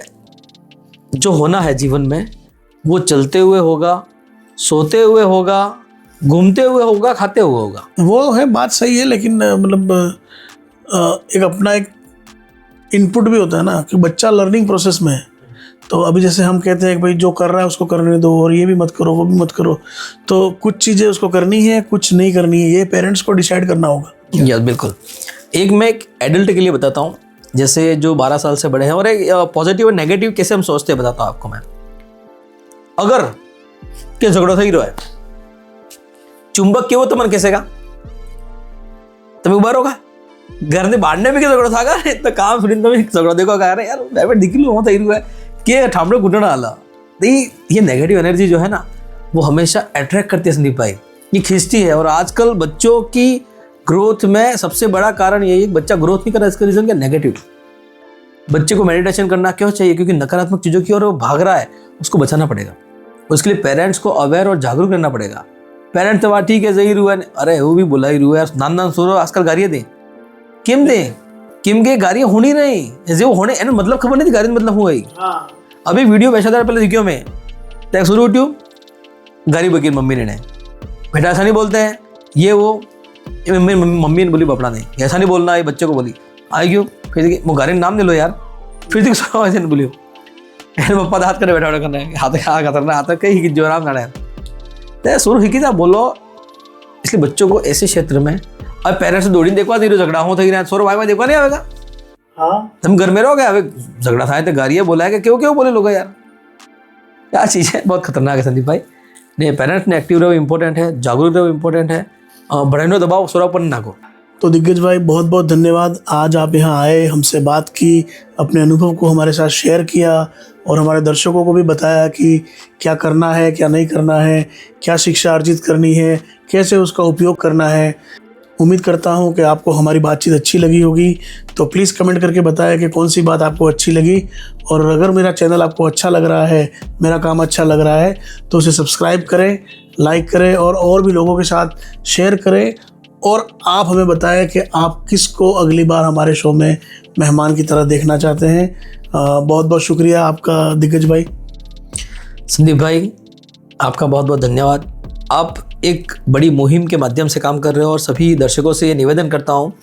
जो होना है जीवन में वो चलते हुए होगा, सोते हुए होगा, घूमते हुए होगा, खाते हुए होगा। वो है बात सही है, लेकिन मतलब एक अपना एक इनपुट भी होता है ना, कि बच्चा लर्निंग प्रोसेस में है। तो अभी जैसे हम कहते हैं कि भाई जो कर रहा है उसको करने दो, और ये भी मत करो, वो भी मत करो, तो कुछ चीज़ें उसको करनी है, कुछ नहीं करनी है, ये पेरेंट्स को डिसाइड करना होगा। यस बिल्कुल। मैं एक एडल्ट के लिए बताता हूँ, जैसे जो 12 साल से बड़े हैं, और एक पॉजिटिव और नेगेटिव कैसे हम सोचते हैं बताता हूँ आपको मैं। अगर के झगड़ो થઈ રહ્યો है, ચુંબક કેવો તમને કહેશેगा, તમે ઉભા રહો ઘરની બહારને બી કે ઝઘડો થાગા ને તો કામ છોડીને તમે ઝઘડો દેખો કે અરે यार मैं दिख लो થઈ રહ્યું है કે ઠામડો ઘૂંટણ હાલા। ये नेगेटिव एनर्जी जो है ना, वो हमेशा अट्रैक्ट करती है संदीप भाई, ये खींचती है। और आजकल बच्चों की ग्रोथ में सबसे बड़ा कारण यही है, बच्चा ग्रोथ नहीं कर रहा, इसका रीजन क्या, नेगेटिव। बच्चे को मेडिटेशन करना क्यों चाहिए, क्योंकि नकारात्मक चीज़ों की ओर वो भाग रहा है, उसको बचाना पड़ेगा। उसके लिए पेरेंट्स को अवेयर और जागरूक रहना पड़ेगा। पेरेंट्स तो ठीक है सही रू है, अरे वो भी बोला ही रू है, नान नान सोरो आजकल गाड़ियाँ दें, केम दें, किम के गाड़ी होनी नहीं जैसे वो होने एन मतलब खबर नहीं थी गाड़ी मतलब हो गई अभी वीडियो पेशादार पहले दिखियो में तय शुरू उठ्यू गाड़ी बकीर मम्मी ने बेटा ऐसा नहीं बोलते हैं ये वो मम्मी ने बोली बपड़ा नहीं ऐसा नहीं बोलना ये बच्चे को बोली आई क्यों फिर वो गाड़ी नाम ले लो यार फिर ऐसे नहीं बोलियो पप्पा हाथ करे बैठा करना है हाथ खतरना हाथ कहीं जो आराम करना है तो शुरू ही था बोलो इसलिए बच्चों को ऐसे क्षेत्र में अब पेरेंट्स से दौड़ी देखवा दी झगड़ा हो थी सोरो भाई देखवा नहीं आएगा हाँ तुम घर में रहोगे अब झगड़ा था तो गाड़ियाँ बोला है कि क्यों क्यों बोले लोग यार क्या चीज़ है बहुत खतरनाक है संदीप भाई नहीं पेरेंट्स ने एक्टिव रहो इम्पोर्टेंट है जागरूक रहो इम्पोर्टेंट है बढ़ाने दबाव सोरापन ना को। तो दिग्गज भाई बहुत बहुत धन्यवाद, आज आप यहाँ आए, हमसे बात की, अपने अनुभव को हमारे साथ शेयर किया और हमारे दर्शकों को भी बताया कि क्या करना है क्या नहीं करना है, क्या शिक्षा अर्जित करनी है, कैसे उसका उपयोग करना है। उम्मीद करता हूँ कि आपको हमारी बातचीत अच्छी लगी होगी, तो प्लीज़ कमेंट करके बताएं कि कौन सी बात आपको अच्छी लगी। और अगर मेरा चैनल आपको अच्छा लग रहा है, मेरा काम अच्छा लग रहा है, तो उसे सब्सक्राइब करें, लाइक करें और भी लोगों के साथ शेयर करें। और आप हमें बताएं कि आप किसको अगली बार हमारे शो में मेहमान की तरह देखना चाहते हैं। बहुत बहुत शुक्रिया आपका दिग्गज भाई। संदीप भाई आपका बहुत बहुत धन्यवाद। आप एक बड़ी मुहिम के माध्यम से काम कर रहे हो और सभी दर्शकों से ये निवेदन करता हूँ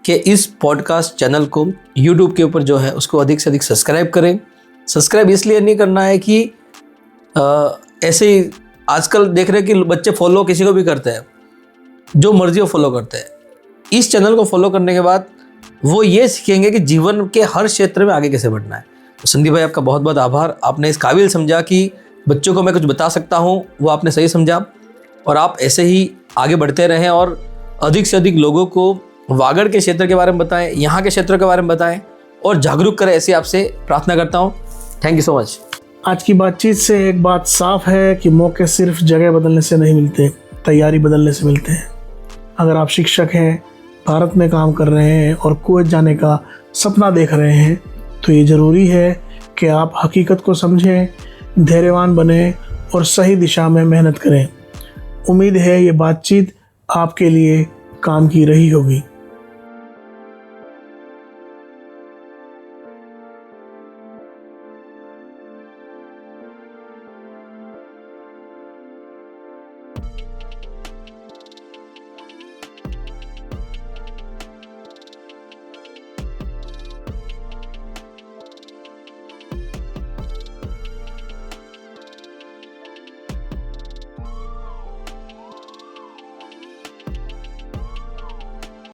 कि इस पॉडकास्ट चैनल को यूट्यूब के ऊपर जो है उसको अधिक से अधिक सब्सक्राइब करें। सब्सक्राइब इसलिए नहीं करना है कि ऐसे ही आजकल देख रहे हैं कि बच्चे फॉलो किसी को भी करते हैं, जो मर्जी वो फॉलो करते हैं। इस चैनल को फॉलो करने के बाद वो ये सीखेंगे कि जीवन के हर क्षेत्र में आगे कैसे बढ़ना है। तो संदीप भाई आपका बहुत बहुत आभार, आपने इस काबिल समझा कि बच्चों को मैं कुछ बता सकता हूँ, वो आपने सही समझा। और आप ऐसे ही आगे बढ़ते रहें और अधिक से अधिक लोगों को वागड़ के क्षेत्र के बारे में बताएं, यहाँ के क्षेत्रों के बारे में बताएं और जागरूक करें, ऐसी आपसे प्रार्थना करता हूँ। Thank you so much. आज की बातचीत से एक बात साफ है कि मौके सिर्फ जगह बदलने से नहीं मिलते, तैयारी बदलने से मिलते हैं। अगर आप शिक्षक हैं, भारत में काम कर रहे हैं और कुवैत जाने का सपना देख रहे हैं, तो ये ज़रूरी है कि आप हकीकत को समझें, धैर्यवान बने और सही दिशा में मेहनत करें। उम्मीद है ये बातचीत आपके लिए काम की रही होगी।